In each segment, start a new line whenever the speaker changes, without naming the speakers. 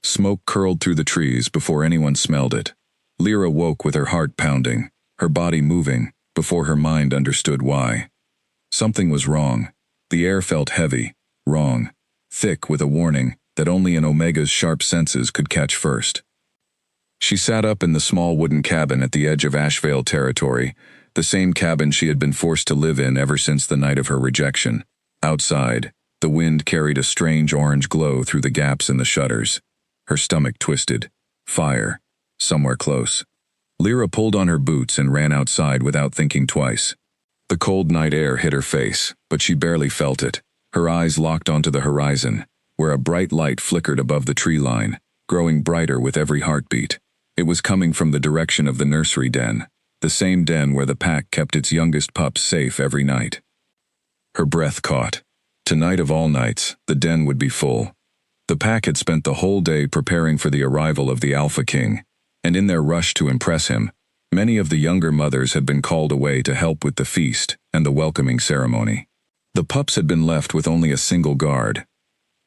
Smoke curled through the trees before anyone smelled it. Lyra woke with her heart pounding, her body moving, before her mind understood why. Something was wrong. The air felt heavy, wrong, thick with a warning that only an Omega's sharp senses could catch first. She sat up in the small wooden cabin at the edge of Ashvale territory, the same cabin she had been forced to live in ever since the night of her rejection. Outside, the wind carried a strange orange glow through the gaps in the shutters. Her stomach twisted. Fire. Somewhere close. Lyra pulled on her boots and ran outside without thinking twice. The cold night air hit her face, but she barely felt it. Her eyes locked onto the horizon, where a bright light flickered above the tree line, growing brighter with every heartbeat. It was coming from the direction of the nursery den, the same den where the pack kept its youngest pups safe every night. Her breath caught. Tonight of all nights, the den would be full. The pack had spent the whole day preparing for the arrival of the Alpha King, and in their rush to impress him, many of the younger mothers had been called away to help with the feast and the welcoming ceremony. The pups had been left with only a single guard.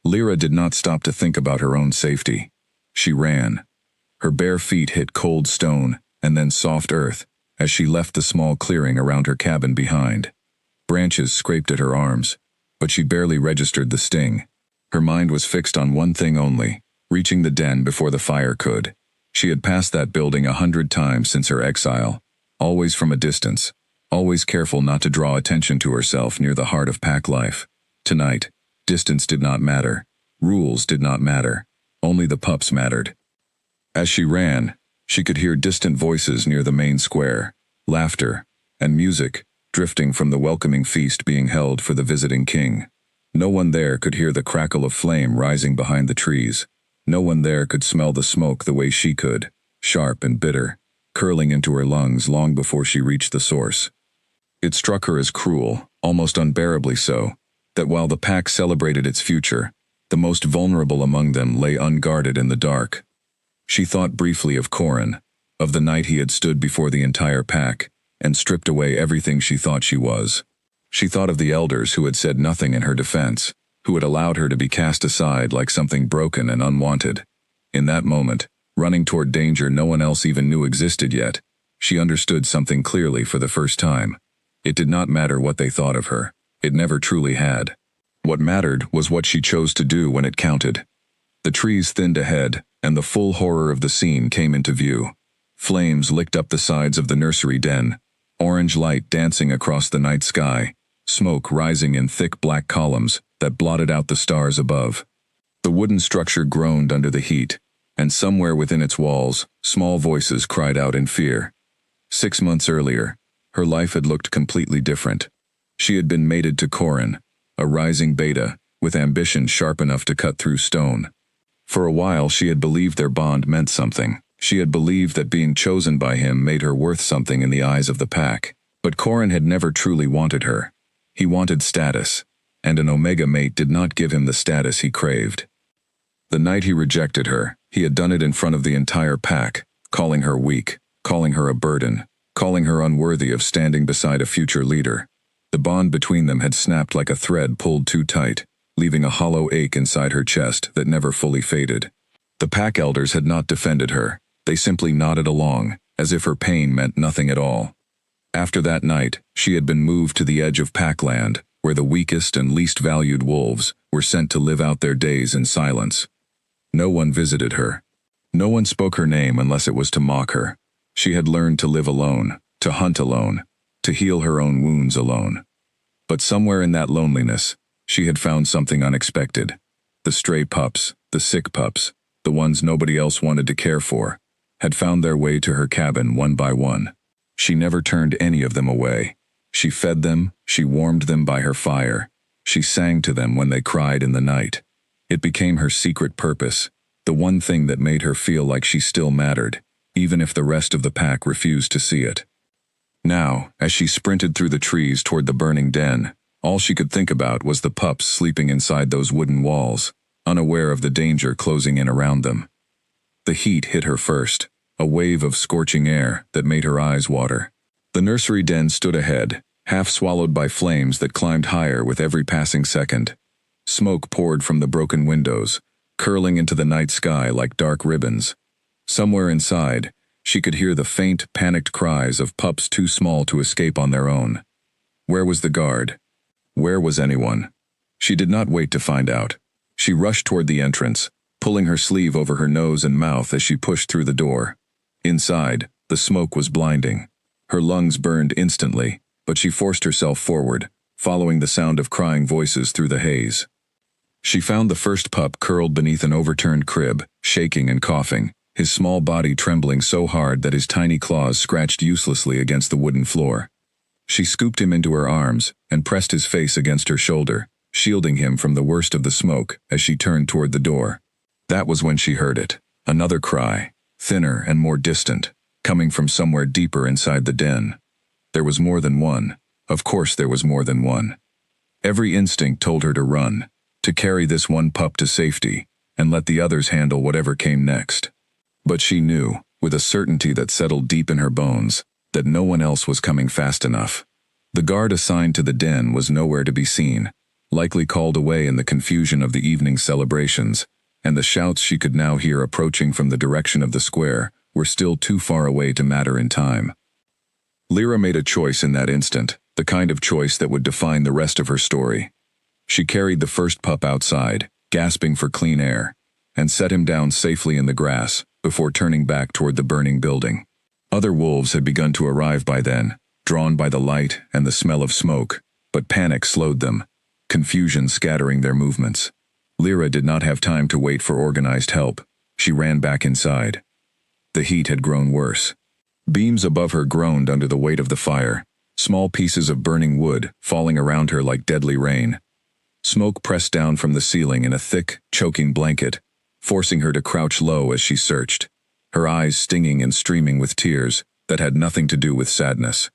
Lyra did not stop to think about her own safety. She ran. Her bare feet hit cold stone and then soft earth as she left the small clearing around her cabin behind. Branches scraped at her arms, but she barely registered the sting. Her mind was fixed on one thing only, reaching the den before the fire could. She had passed that building 100 times since her exile, always from a distance, always careful not to draw attention to herself near the heart of pack life. Tonight, distance did not matter, rules did not matter, only the pups mattered. As she ran, she could hear distant voices near the main square, laughter, and music drifting from the welcoming feast being held for the visiting king. No one there could hear the crackle of flame rising behind the trees. No one there could smell the smoke the way she could, sharp and bitter, curling into her lungs long before she reached the source. It struck her as cruel, almost unbearably so, that while the pack celebrated its future, the most vulnerable among them lay unguarded in the dark. She thought briefly of Corin, of the night he had stood before the entire pack, and stripped away everything she thought she was. She thought of the elders who had said nothing in her defense, who had allowed her to be cast aside like something broken and unwanted. In that moment, running toward danger no one else even knew existed yet, she understood something clearly for the first time. It did not matter what they thought of her. It never truly had. What mattered was what she chose to do when it counted. The trees thinned ahead, and the full horror of the scene came into view. Flames licked up the sides of the nursery den, orange light dancing across the night sky, smoke rising in thick black columns that blotted out the stars above. The wooden structure groaned under the heat, and somewhere within its walls, small voices cried out in fear. 6 months earlier, her life had looked completely different. She had been mated to Corin, a rising beta, with ambition sharp enough to cut through stone. For a while she had believed their bond meant something. She had believed that being chosen by him made her worth something in the eyes of the pack. But Corin had never truly wanted her. He wanted status, and an Omega mate did not give him the status he craved. The night he rejected her, he had done it in front of the entire pack, calling her weak, calling her a burden, calling her unworthy of standing beside a future leader. The bond between them had snapped like a thread pulled too tight, leaving a hollow ache inside her chest that never fully faded. The pack elders had not defended her. They simply nodded along, as if her pain meant nothing at all. After that night, she had been moved to the edge of packland, where the weakest and least valued wolves were sent to live out their days in silence. No one visited her. No one spoke her name unless it was to mock her. She had learned to live alone, to hunt alone, to heal her own wounds alone. But somewhere in that loneliness, she had found something unexpected. The stray pups, the sick pups, the ones nobody else wanted to care for, had found their way to her cabin one by one. She never turned any of them away. She fed them, she warmed them by her fire. She sang to them when they cried in the night. It became her secret purpose, the one thing that made her feel like she still mattered, even if the rest of the pack refused to see it. Now, as she sprinted through the trees toward the burning den, all she could think about was the pups sleeping inside those wooden walls, unaware of the danger closing in around them. The heat hit her first, a wave of scorching air that made her eyes water. The nursery den stood ahead, half swallowed by flames that climbed higher with every passing second. Smoke poured from the broken windows, curling into the night sky like dark ribbons. Somewhere inside, she could hear the faint, panicked cries of pups too small to escape on their own. Where was the guard? Where was anyone? She did not wait to find out. She rushed toward the entrance, pulling her sleeve over her nose and mouth as she pushed through the door. Inside, the smoke was blinding. Her lungs burned instantly, but she forced herself forward, following the sound of crying voices through the haze. She found the first pup curled beneath an overturned crib, shaking and coughing, his small body trembling so hard that his tiny claws scratched uselessly against the wooden floor. She scooped him into her arms and pressed his face against her shoulder, shielding him from the worst of the smoke as she turned toward the door. That was when she heard it. Another cry, thinner and more distant, coming from somewhere deeper inside the den. There was more than one. Of course there was more than one. Every instinct told her to run, to carry this one pup to safety, and let the others handle whatever came next. But she knew, with a certainty that settled deep in her bones, that no one else was coming fast enough. The guard assigned to the den was nowhere to be seen, likely called away in the confusion of the evening celebrations, and the shouts she could now hear approaching from the direction of the square were still too far away to matter in time. Lyra made a choice in that instant, the kind of choice that would define the rest of her story. She carried the first pup outside, gasping for clean air, and set him down safely in the grass before turning back toward the burning building. Other wolves had begun to arrive by then, drawn by the light and the smell of smoke, but panic slowed them, confusion scattering their movements. Lyra did not have time to wait for organized help. She ran back inside. The heat had grown worse. Beams above her groaned under the weight of the fire, small pieces of burning wood falling around her like deadly rain. Smoke pressed down from the ceiling in a thick, choking blanket, forcing her to crouch low as she searched, her eyes stinging and streaming with tears that had nothing to do with sadness.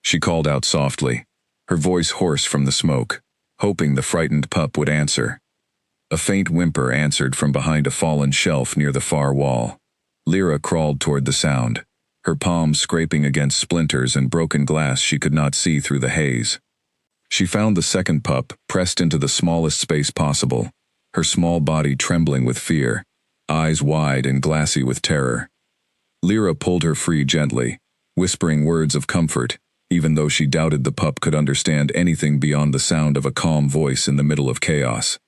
She called out softly, her voice hoarse from the smoke, hoping the frightened pup would answer. A faint whimper answered from behind a fallen shelf near the far wall. Lyra crawled toward the sound, her palms scraping against splinters and broken glass she could not see through the haze. She found the second pup pressed into the smallest space possible, her small body trembling with fear, eyes wide and glassy with terror. Lyra pulled her free gently, whispering words of comfort, even though she doubted the pup could understand anything beyond the sound of a calm voice in the middle of chaos.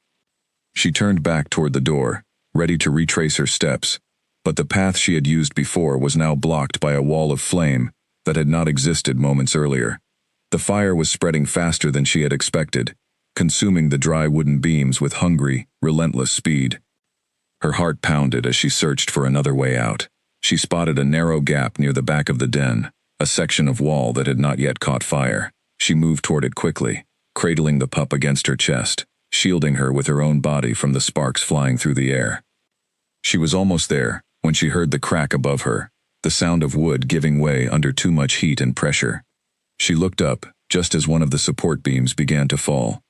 She turned back toward the door, ready to retrace her steps, but the path she had used before was now blocked by a wall of flame that had not existed moments earlier. The fire was spreading faster than she had expected, consuming the dry wooden beams with hungry, relentless speed. Her heart pounded as she searched for another way out. She spotted a narrow gap near the back of the den, a section of wall that had not yet caught fire. She moved toward it quickly, cradling the pup against her chest, shielding her with her own body from the sparks flying through the air. She was almost there when she heard the crack above her, the sound of wood giving way under too much heat and pressure. She looked up just as one of the support beams began to fall,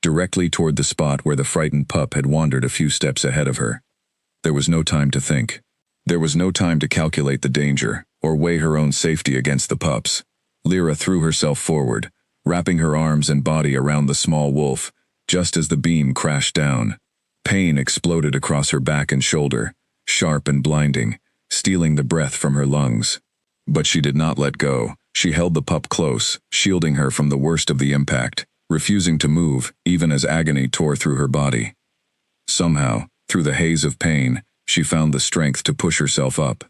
directly toward the spot where the frightened pup had wandered a few steps ahead of her. There was no time to think. There was no time to calculate the danger or weigh her own safety against the pup's. Lyra threw herself forward, wrapping her arms and body around the small wolf, just as the beam crashed down. Pain exploded across her back and shoulder, sharp and blinding, stealing the breath from her lungs. But she did not let go. She held the pup close, shielding her from the worst of the impact, refusing to move even as agony tore through her body. Somehow, through the haze of pain, she found the strength to push herself up.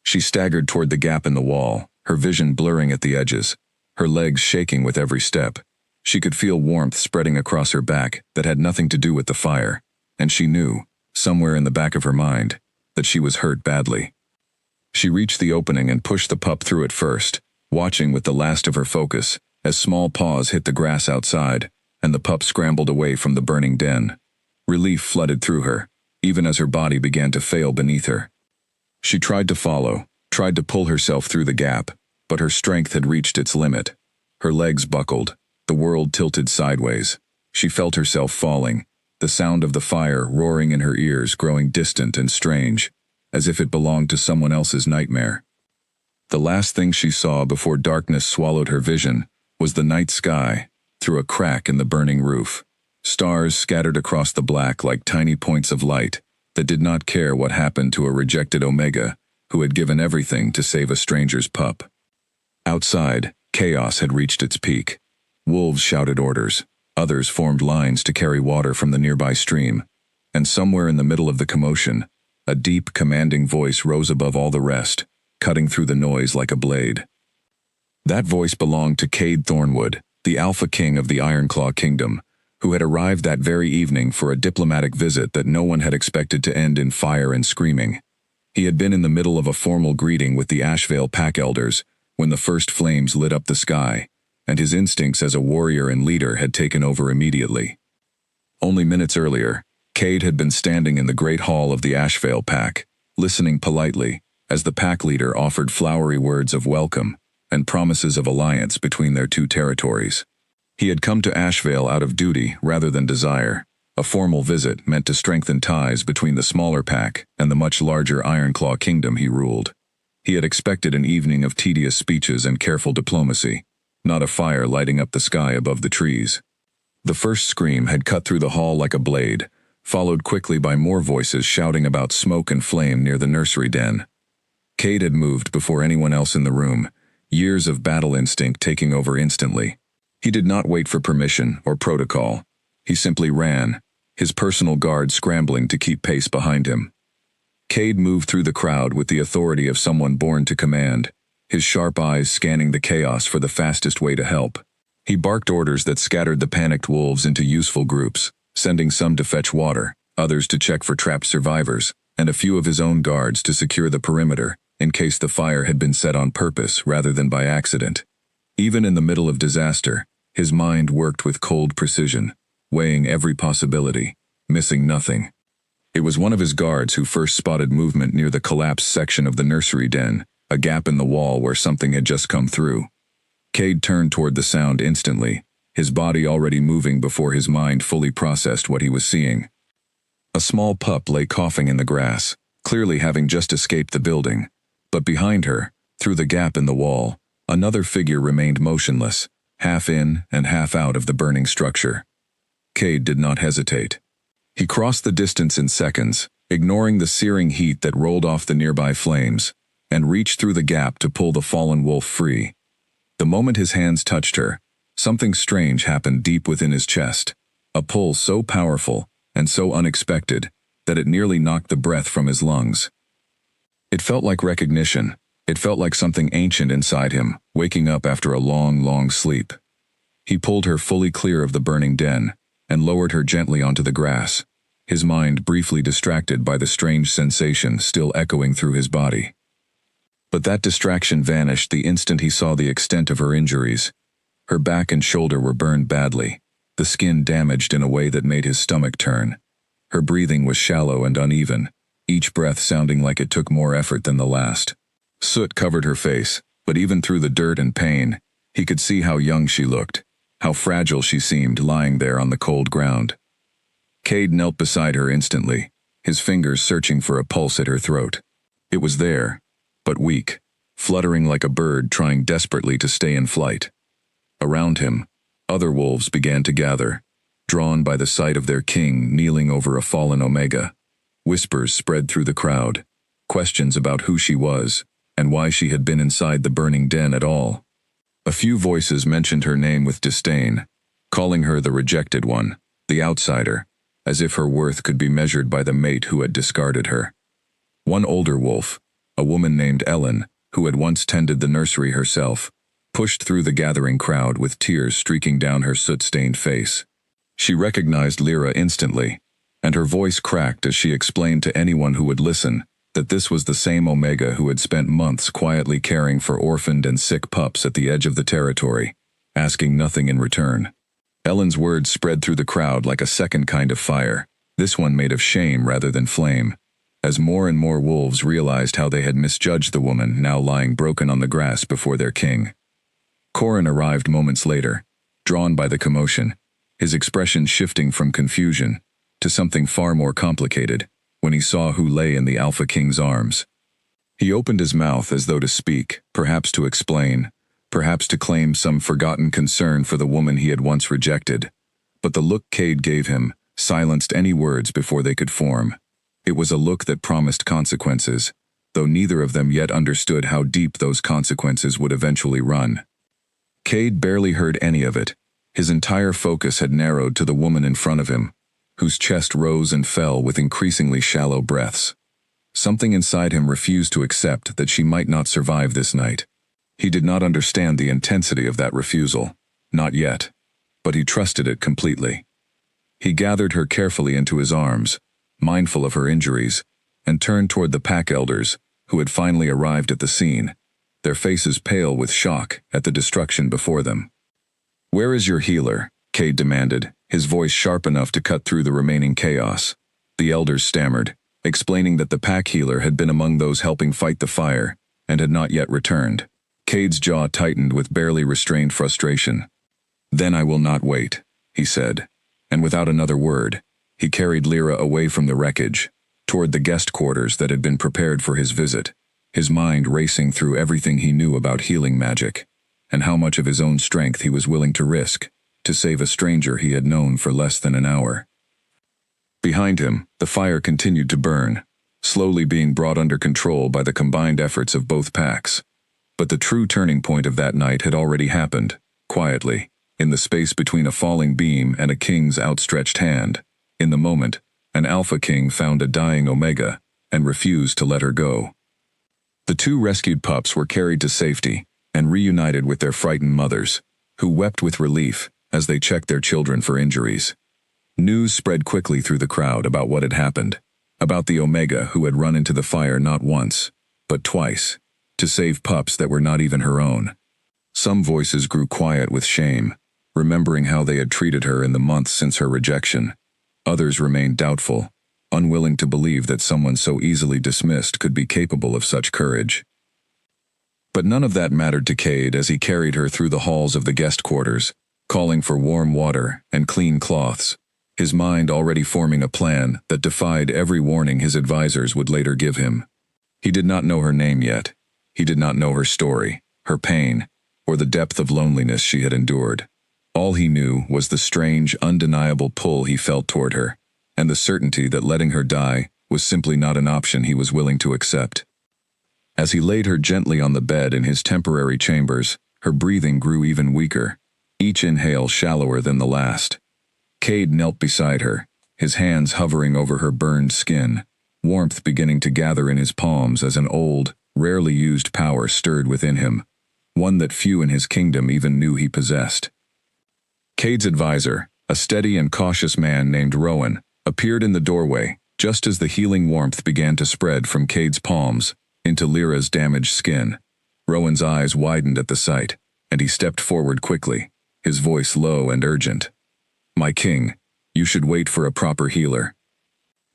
She staggered toward the gap in the wall, her vision blurring at the edges, her legs shaking with every step. She could feel warmth spreading across her back that had nothing to do with the fire, and she knew, somewhere in the back of her mind, that she was hurt badly. She reached the opening and pushed the pup through it first, watching with the last of her focus as small paws hit the grass outside and the pup scrambled away from the burning den. Relief flooded through her, even as her body began to fail beneath her. She tried to follow, tried to pull herself through the gap, but her strength had reached its limit. Her legs buckled, the world tilted sideways. She felt herself falling, the sound of the fire roaring in her ears growing distant and strange, as if it belonged to someone else's nightmare. The last thing she saw before darkness swallowed her vision was the night sky through a crack in the burning roof. Stars scattered across the black like tiny points of light that did not care what happened to a rejected Omega who had given everything to save a stranger's pup. Outside, chaos had reached its peak. Wolves shouted orders, others formed lines to carry water from the nearby stream, and somewhere in the middle of the commotion, a deep, commanding voice rose above all the rest, cutting through the noise like a blade. That voice belonged to Cade Thornwood, the Alpha King of the Ironclaw Kingdom, who had arrived that very evening for a diplomatic visit that no one had expected to end in fire and screaming. He had been in the middle of a formal greeting with the Ashvale Pack Elders when the first flames lit up the sky, and his instincts as a warrior and leader had taken over immediately. Only minutes earlier, Cade had been standing in the great hall of the Ashvale Pack, listening politely as the pack leader offered flowery words of welcome and promises of alliance between their two territories. He had come to Ashvale out of duty rather than desire, a formal visit meant to strengthen ties between the smaller pack and the much larger Ironclaw Kingdom he ruled. He had expected an evening of tedious speeches and careful diplomacy, not a fire lighting up the sky above the trees. The first scream had cut through the hall like a blade, followed quickly by more voices shouting about smoke and flame near the nursery den. Cade had moved before anyone else in the room, years of battle instinct taking over instantly. He did not wait for permission or protocol. He simply ran, his personal guard scrambling to keep pace behind him. Cade moved through the crowd with the authority of someone born to command, his sharp eyes scanning the chaos for the fastest way to help. He barked orders that scattered the panicked wolves into useful groups, sending some to fetch water, others to check for trapped survivors, and a few of his own guards to secure the perimeter, in case the fire had been set on purpose rather than by accident. Even in the middle of disaster, his mind worked with cold precision, weighing every possibility, missing nothing. It was one of his guards who first spotted movement near the collapsed section of the nursery den, a gap in the wall where something had just come through. Cade turned toward the sound instantly, his body already moving before his mind fully processed what he was seeing. A small pup lay coughing in the grass, clearly having just escaped the building, but behind her, through the gap in the wall, another figure remained motionless, half in and half out of the burning structure. Cade did not hesitate. He crossed the distance in seconds, ignoring the searing heat that rolled off the nearby flames, and reached through the gap to pull the fallen wolf free. The moment his hands touched her, something strange happened deep within his chest, a pull so powerful and so unexpected that it nearly knocked the breath from his lungs. It felt like recognition. It felt like something ancient inside him, waking up after a long, long sleep. He pulled her fully clear of the burning den and lowered her gently onto the grass, his mind briefly distracted by the strange sensation still echoing through his body. But that distraction vanished the instant he saw the extent of her injuries. Her back and shoulder were burned badly, the skin damaged in a way that made his stomach turn. Her breathing was shallow and uneven, each breath sounding like it took more effort than the last. Soot covered her face, but even through the dirt and pain, he could see how young she looked, how fragile she seemed lying there on the cold ground. Cade knelt beside her instantly, his fingers searching for a pulse at her throat. It was there, but weak, fluttering like a bird trying desperately to stay in flight. Around him, other wolves began to gather, drawn by the sight of their king kneeling over a fallen Omega. Whispers spread through the crowd, questions about who she was and why she had been inside the burning den at all. A few voices mentioned her name with disdain, calling her the rejected one, the outsider, as if her worth could be measured by the mate who had discarded her. One older wolf, a woman named Ellen, who had once tended the nursery herself, pushed through the gathering crowd with tears streaking down her soot-stained face. She recognized Lyra instantly, and her voice cracked as she explained to anyone who would listen that this was the same Omega who had spent months quietly caring for orphaned and sick pups at the edge of the territory, asking nothing in return. Ellen's words spread through the crowd like a second kind of fire, this one made of shame rather than flame, as more and more wolves realized how they had misjudged the woman now lying broken on the grass before their king. Corin arrived moments later, drawn by the commotion, his expression shifting from confusion to something far more complicated when he saw who lay in the Alpha King's arms. He opened his mouth as though to speak, perhaps to explain, perhaps to claim some forgotten concern for the woman he had once rejected, But the look Cade gave him silenced any words before they could form. It was a look that promised consequences, though neither of them yet understood how deep those consequences would eventually run. Cade barely heard any of it. His entire focus had narrowed to the woman in front of him, whose chest rose and fell with increasingly shallow breaths. Something inside him refused to accept that she might not survive this night. He did not understand the intensity of that refusal, not yet, but he trusted it completely. He gathered her carefully into his arms, mindful of her injuries, and turned toward the pack elders, who had finally arrived at the scene, their faces pale with shock at the destruction before them. "Where is your healer?" Cade demanded, his voice sharp enough to cut through the remaining chaos. The elders stammered, explaining that the pack healer had been among those helping fight the fire, and had not yet returned. Cade's jaw tightened with barely restrained frustration. "Then I will not wait," he said, and without another word, he carried Lyra away from the wreckage, toward the guest quarters that had been prepared for his visit, his mind racing through everything he knew about healing magic, and how much of his own strength he was willing to risk to save a stranger he had known for less than an hour. Behind him, the fire continued to burn, slowly being brought under control by the combined efforts of both packs. But the true turning point of that night had already happened, quietly, in the space between a falling beam and a king's outstretched hand. In the moment, an Alpha King found a dying Omega and refused to let her go. The two rescued pups were carried to safety and reunited with their frightened mothers, who wept with relief as they checked their children for injuries. News spread quickly through the crowd about what had happened, about the Omega who had run into the fire not once, but twice, to save pups that were not even her own. Some voices grew quiet with shame, remembering how they had treated her in the months since her rejection. Others remained doubtful, unwilling to believe that someone so easily dismissed could be capable of such courage. But none of that mattered to Cade as he carried her through the halls of the guest quarters, calling for warm water and clean cloths, his mind already forming a plan that defied every warning his advisors would later give him. He did not know her name yet. He did not know her story, her pain, or the depth of loneliness she had endured. All he knew was the strange, undeniable pull he felt toward her, and the certainty that letting her die was simply not an option he was willing to accept. As he laid her gently on the bed in his temporary chambers, her breathing grew even weaker, each inhale shallower than the last. Cade knelt beside her, his hands hovering over her burned skin, warmth beginning to gather in his palms as an old, rarely used power stirred within him, one that few in his kingdom even knew he possessed. Cade's advisor, a steady and cautious man named Rowan, appeared in the doorway just as the healing warmth began to spread from Cade's palms into Lyra's damaged skin. Rowan's eyes widened at the sight, and he stepped forward quickly, his voice low and urgent. "My king, you should wait for a proper healer.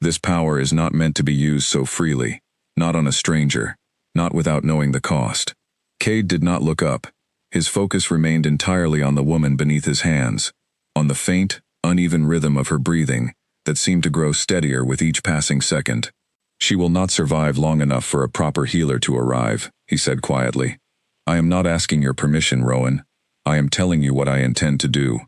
This power is not meant to be used so freely, not on a stranger, not without knowing the cost." Cade did not look up. His focus remained entirely on the woman beneath his hands, on the faint, uneven rhythm of her breathing that seemed to grow steadier with each passing second. "She will not survive long enough for a proper healer to arrive," he said quietly. "I am not asking your permission, Rowan. I am telling you what I intend to do."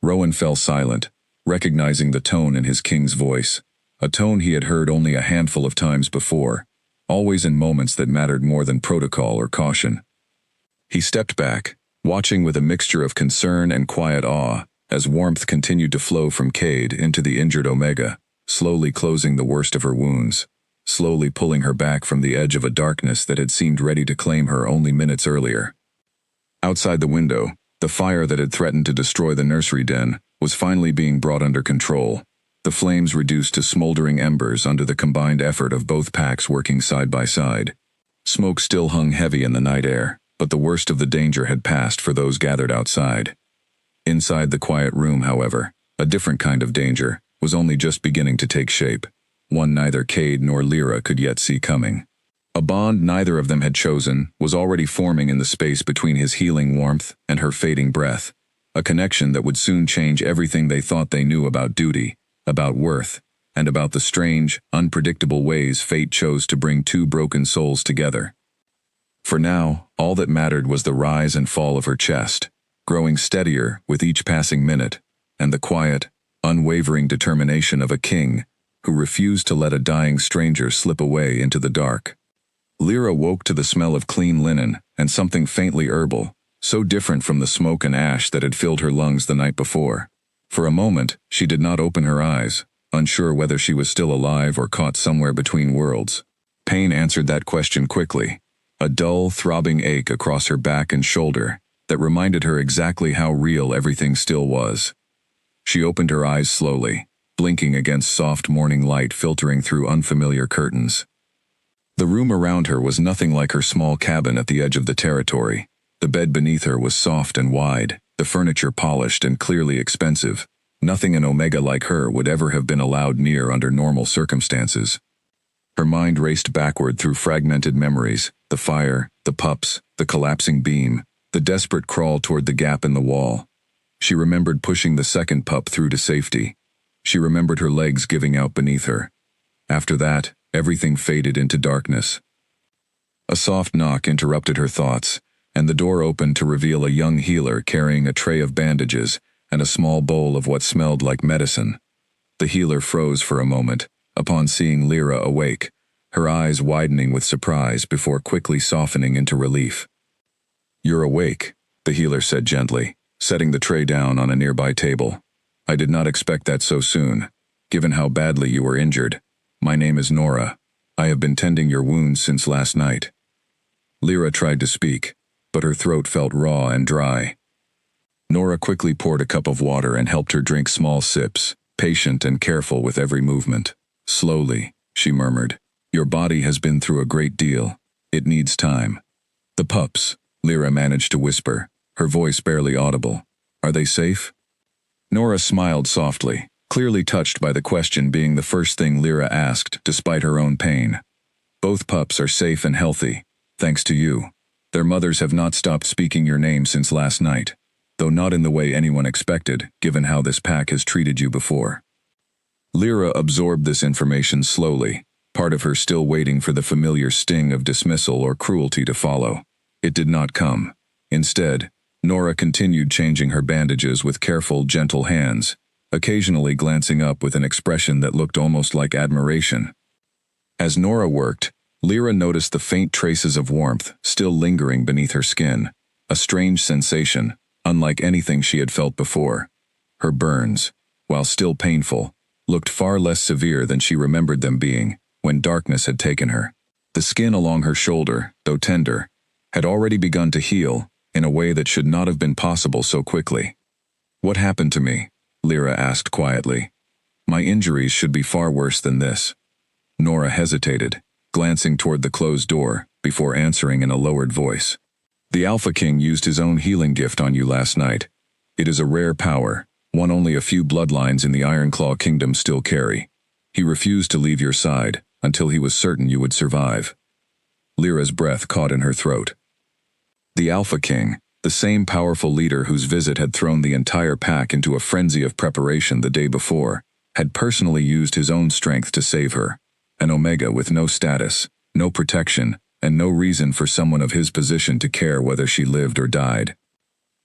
Rowan fell silent, recognizing the tone in his king's voice, a tone he had heard only a handful of times before, always in moments that mattered more than protocol or caution. He stepped back, watching with a mixture of concern and quiet awe as warmth continued to flow from Cade into the injured Omega, slowly closing the worst of her wounds, slowly pulling her back from the edge of a darkness that had seemed ready to claim her only minutes earlier. Outside the window, the fire that had threatened to destroy the nursery den was finally being brought under control, the flames reduced to smoldering embers under the combined effort of both packs working side by side. Smoke still hung heavy in the night air, but the worst of the danger had passed for those gathered outside. Inside the quiet room, however, a different kind of danger was only just beginning to take shape, one neither Cade nor Lyra could yet see coming. A bond neither of them had chosen was already forming in the space between his healing warmth and her fading breath, a connection that would soon change everything they thought they knew about duty, about worth, and about the strange, unpredictable ways fate chose to bring two broken souls together. For now, all that mattered was the rise and fall of her chest, growing steadier with each passing minute, and the quiet, unwavering determination of a king who refused to let a dying stranger slip away into the dark. Lyra woke to the smell of clean linen and something faintly herbal, so different from the smoke and ash that had filled her lungs the night before. For a moment, she did not open her eyes, unsure whether she was still alive or caught somewhere between worlds. Pain answered that question quickly, a dull, throbbing ache across her back and shoulder that reminded her exactly how real everything still was. She opened her eyes slowly, blinking against soft morning light filtering through unfamiliar curtains. The room around her was nothing like her small cabin at the edge of the territory. The bed beneath her was soft and wide, the furniture polished and clearly expensive. Nothing an Omega like her would ever have been allowed near under normal circumstances. Her mind raced backward through fragmented memories, the fire, the pups, the collapsing beam, the desperate crawl toward the gap in the wall. She remembered pushing the second pup through to safety. She remembered her legs giving out beneath her. After that, everything faded into darkness. A soft knock interrupted her thoughts, and the door opened to reveal a young healer carrying a tray of bandages and a small bowl of what smelled like medicine. The healer froze for a moment, upon seeing Lyra awake, her eyes widening with surprise before quickly softening into relief. "You're awake," the healer said gently, setting the tray down on a nearby table. "I did not expect that so soon, given how badly you were injured. My name is Nora. I have been tending your wounds since last night." Lyra tried to speak, but her throat felt raw and dry. Nora quickly poured a cup of water and helped her drink small sips, patient and careful with every movement. "Slowly," she murmured. "Your body has been through a great deal. It needs time." "The pups," Lyra managed to whisper, her voice barely audible. "Are they safe?" Nora smiled softly, clearly touched by the question being the first thing Lyra asked despite her own pain. "Both pups are safe and healthy, thanks to you. Their mothers have not stopped speaking your name since last night, though not in the way anyone expected, given how this pack has treated you before." Lyra absorbed this information slowly, part of her still waiting for the familiar sting of dismissal or cruelty to follow. It did not come. Instead, Nora continued changing her bandages with careful, gentle hands, occasionally glancing up with an expression that looked almost like admiration. As Nora worked, Lyra noticed the faint traces of warmth still lingering beneath her skin, a strange sensation, unlike anything she had felt before. Her burns, while still painful, looked far less severe than she remembered them being when darkness had taken her. The skin along her shoulder, though tender, had already begun to heal in a way that should not have been possible so quickly. "What happened to me?" Lyra asked quietly. "My injuries should be far worse than this." Nora hesitated, glancing toward the closed door, before answering in a lowered voice. "The Alpha King used his own healing gift on you last night. It is a rare power, one only a few bloodlines in the Ironclaw Kingdom still carry. He refused to leave your side until he was certain you would survive." Lyra's breath caught in her throat. The Alpha King, the same powerful leader whose visit had thrown the entire pack into a frenzy of preparation the day before, had personally used his own strength to save her. An Omega with no status, no protection, and no reason for someone of his position to care whether she lived or died.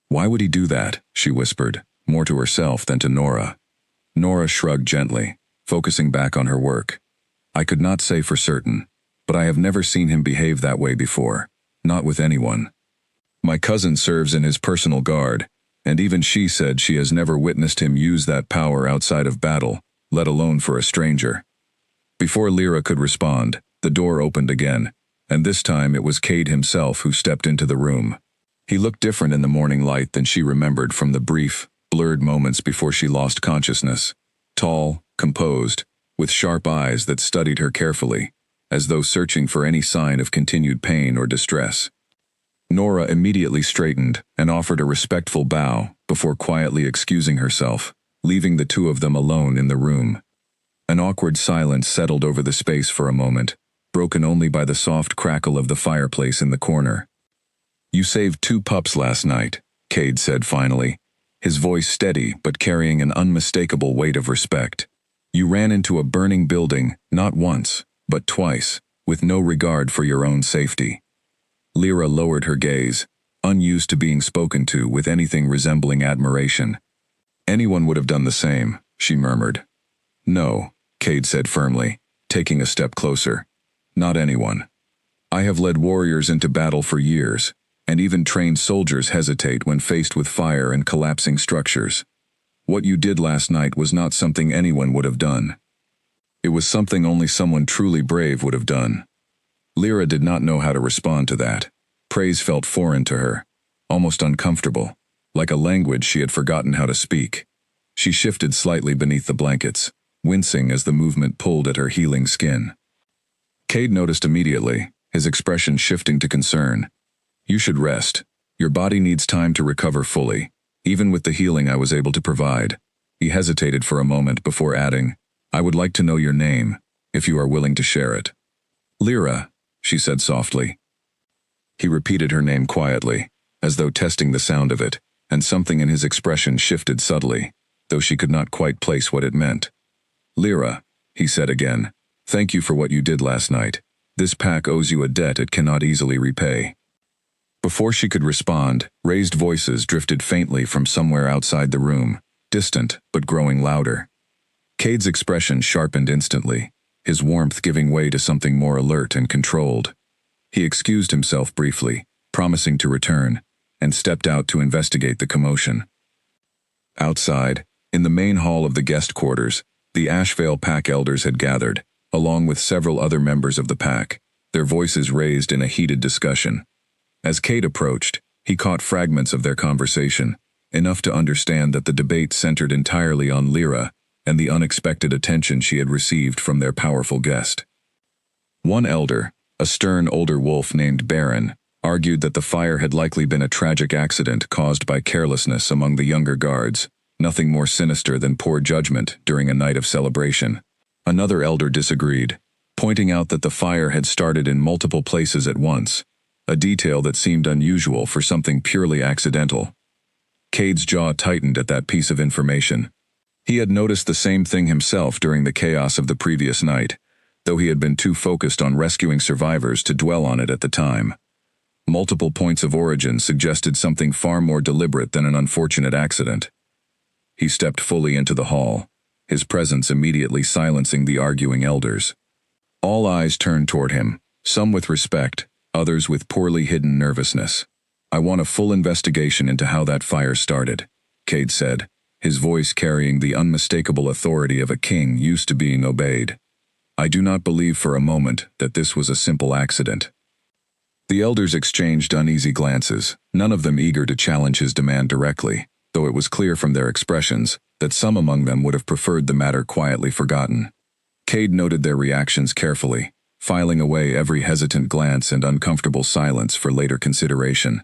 "Why would he do that?" she whispered, more to herself than to Nora. Nora shrugged gently, focusing back on her work. "I could not say for certain, but I have never seen him behave that way before, not with anyone. My cousin serves in his personal guard, and even she said she has never witnessed him use that power outside of battle, let alone for a stranger." Before Lyra could respond, the door opened again, and this time it was Cade himself who stepped into the room. He looked different in the morning light than she remembered from the brief, blurred moments before she lost consciousness. Tall, composed, with sharp eyes that studied her carefully, as though searching for any sign of continued pain or distress. Nora immediately straightened and offered a respectful bow before quietly excusing herself, leaving the two of them alone in the room. An awkward silence settled over the space for a moment, broken only by the soft crackle of the fireplace in the corner. "You saved 2 pups last night," Cade said finally, his voice steady but carrying an unmistakable weight of respect. "You ran into a burning building, not once, but twice, with no regard for your own safety." Lyra lowered her gaze, unused to being spoken to with anything resembling admiration. Anyone would have done the same, she murmured. No, Cade said firmly, taking a step closer. Not anyone. I have led warriors into battle for years, and even trained soldiers hesitate when faced with fire and collapsing structures. What you did last night was not something anyone would have done. It was something only someone truly brave would have done. Lyra did not know how to respond to that. Praise felt foreign to her, almost uncomfortable, like a language she had forgotten how to speak. She shifted slightly beneath the blankets, wincing as the movement pulled at her healing skin. Cade noticed immediately, his expression shifting to concern. You should rest. Your body needs time to recover fully, even with the healing I was able to provide. He hesitated for a moment before adding, I would like to know your name, if you are willing to share it. Lyra, she said softly. He repeated her name quietly, as though testing the sound of it, and something in his expression shifted subtly, though she could not quite place what it meant. Lyra, he said again, thank you for what you did last night. This pack owes you a debt it cannot easily repay. Before she could respond, raised voices drifted faintly from somewhere outside the room, distant but growing louder. Cade's expression sharpened instantly, his warmth giving way to something more alert and controlled. He excused himself briefly, promising to return, and stepped out to investigate the commotion. Outside, in the main hall of the guest quarters, the Ashvale pack elders had gathered, along with several other members of the pack, their voices raised in a heated discussion. As Cade approached, he caught fragments of their conversation, enough to understand that the debate centered entirely on Lyra and the unexpected attention she had received from their powerful guest. One elder, a stern older wolf named Baron, argued that the fire had likely been a tragic accident caused by carelessness among the younger guards, nothing more sinister than poor judgment during a night of celebration. Another elder disagreed, pointing out that the fire had started in multiple places at once, a detail that seemed unusual for something purely accidental. Cade's jaw tightened at that piece of information. He had noticed the same thing himself during the chaos of the previous night, though he had been too focused on rescuing survivors to dwell on it at the time. Multiple points of origin suggested something far more deliberate than an unfortunate accident. He stepped fully into the hall, his presence immediately silencing the arguing elders. All eyes turned toward him, some with respect, others with poorly hidden nervousness. I want a full investigation into how that fire started, Cade said, his voice carrying the unmistakable authority of a king used to being obeyed. I do not believe for a moment that this was a simple accident. The elders exchanged uneasy glances, none of them eager to challenge his demand directly, though it was clear from their expressions that some among them would have preferred the matter quietly forgotten. Cade noted their reactions carefully, filing away every hesitant glance and uncomfortable silence for later consideration.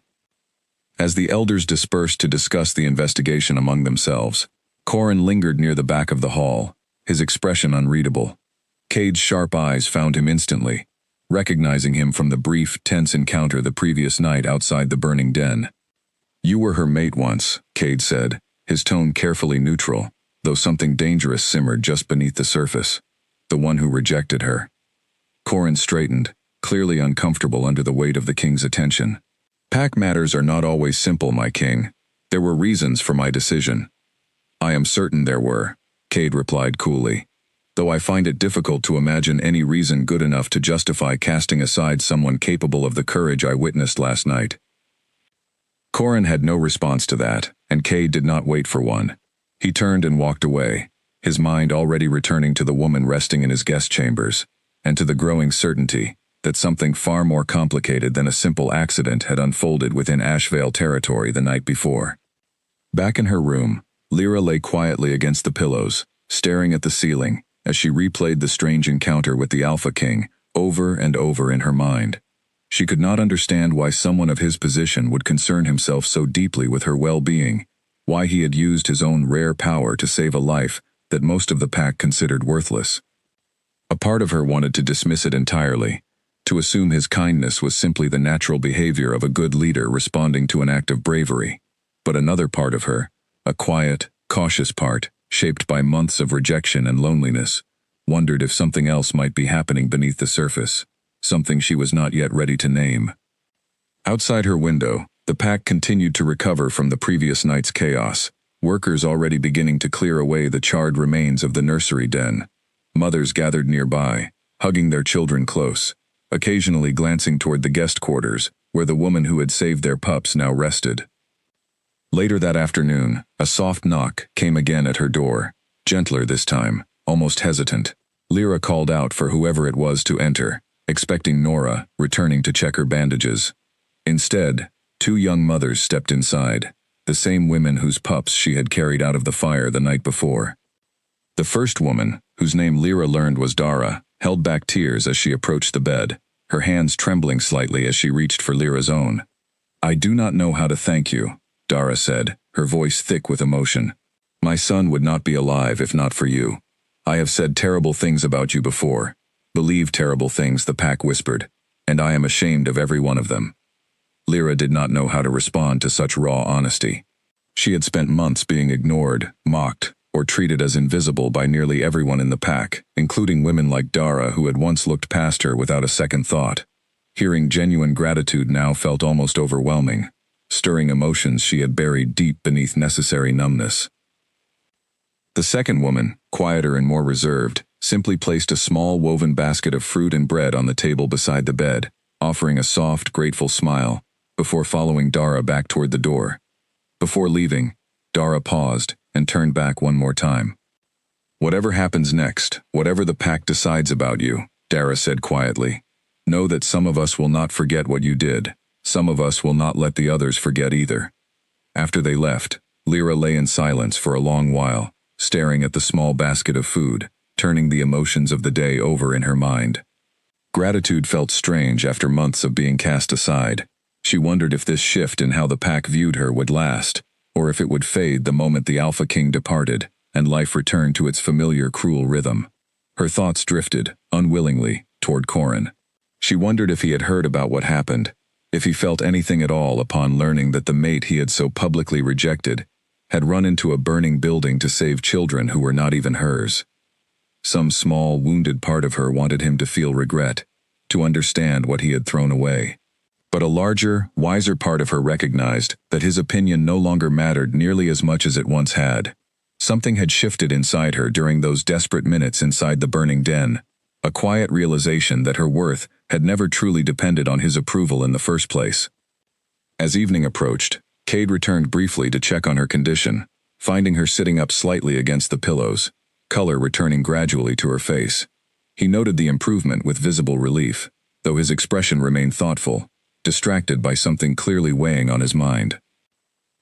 As the elders dispersed to discuss the investigation among themselves, Corin lingered near the back of the hall, his expression unreadable. Cade's sharp eyes found him instantly, recognizing him from the brief, tense encounter the previous night outside the burning den. You were her mate once, Cade said, his tone carefully neutral, though something dangerous simmered just beneath the surface. The one who rejected her. Corin straightened, clearly uncomfortable under the weight of the king's attention. Pack matters are not always simple, my king. There were reasons for my decision. I am certain there were, Cade replied coolly, though I find it difficult to imagine any reason good enough to justify casting aside someone capable of the courage I witnessed last night. Corin had no response to that, and Cade did not wait for one. He turned and walked away, his mind already returning to the woman resting in his guest chambers, and to the growing certainty that something far more complicated than a simple accident had unfolded within Ashvale territory the night before. Back in her room, Lyra lay quietly against the pillows, staring at the ceiling, as she replayed the strange encounter with the Alpha King over and over in her mind. She could not understand why someone of his position would concern himself so deeply with her well-being, why he had used his own rare power to save a life that most of the pack considered worthless. A part of her wanted to dismiss it entirely, to assume his kindness was simply the natural behavior of a good leader responding to an act of bravery. But another part of her, a quiet, cautious part, shaped by months of rejection and loneliness, wondered if something else might be happening beneath the surface, something she was not yet ready to name. Outside her window, the pack continued to recover from the previous night's chaos, workers already beginning to clear away the charred remains of the nursery den. Mothers gathered nearby, hugging their children close, occasionally glancing toward the guest quarters, where the woman who had saved their pups now rested. Later that afternoon, a soft knock came again at her door, gentler this time, almost hesitant. Lyra called out for whoever it was to enter, expecting Nora, returning to check her bandages. Instead, two young mothers stepped inside, the same women whose pups she had carried out of the fire the night before. The first woman, whose name Lyra learned was Dara, held back tears as she approached the bed, her hands trembling slightly as she reached for Lyra's own. "I do not know how to thank you," Dara said, her voice thick with emotion. "My son would not be alive if not for you. I have said terrible things about you before. Believe terrible things," the pack whispered, "and I am ashamed of every one of them." Lyra did not know how to respond to such raw honesty. She had spent months being ignored, mocked, or treated as invisible by nearly everyone in the pack, including women like Dara who had once looked past her without a second thought. Hearing genuine gratitude now felt almost overwhelming, stirring emotions she had buried deep beneath necessary numbness. The second woman, quieter and more reserved, simply placed a small woven basket of fruit and bread on the table beside the bed, offering a soft, grateful smile, before following Dara back toward the door. Before leaving, Dara paused and turned back one more time. "Whatever happens next, whatever the pack decides about you," Dara said quietly, "know that some of us will not forget what you did. Some of us will not let the others forget either." After they left, Lyra lay in silence for a long while, staring at the small basket of food, turning the emotions of the day over in her mind. Gratitude felt strange after months of being cast aside. She wondered if this shift in how the pack viewed her would last, or if it would fade the moment the Alpha King departed, and life returned to its familiar cruel rhythm. Her thoughts drifted, unwillingly, toward Corin. She wondered if he had heard about what happened, if he felt anything at all upon learning that the mate he had so publicly rejected had run into a burning building to save children who were not even hers. Some small, wounded part of her wanted him to feel regret, to understand what he had thrown away. But a larger, wiser part of her recognized that his opinion no longer mattered nearly as much as it once had. Something had shifted inside her during those desperate minutes inside the burning den, a quiet realization that her worth had never truly depended on his approval in the first place. As evening approached, Cade returned briefly to check on her condition, finding her sitting up slightly against the pillows, color returning gradually to her face. He noted the improvement with visible relief, though his expression remained thoughtful, distracted by something clearly weighing on his mind.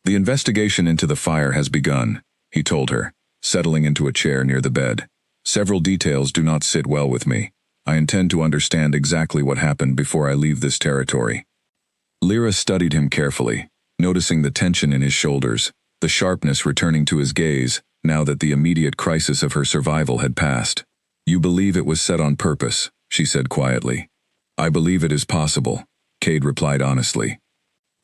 "The investigation into the fire has begun," he told her, settling into a chair near the bed. "Several details do not sit well with me. I intend to understand exactly what happened before I leave this territory." Lyra studied him carefully, noticing the tension in his shoulders, the sharpness returning to his gaze now that the immediate crisis of her survival had passed. "You believe it was set on purpose," she said quietly. "I believe it is possible," Cade replied honestly.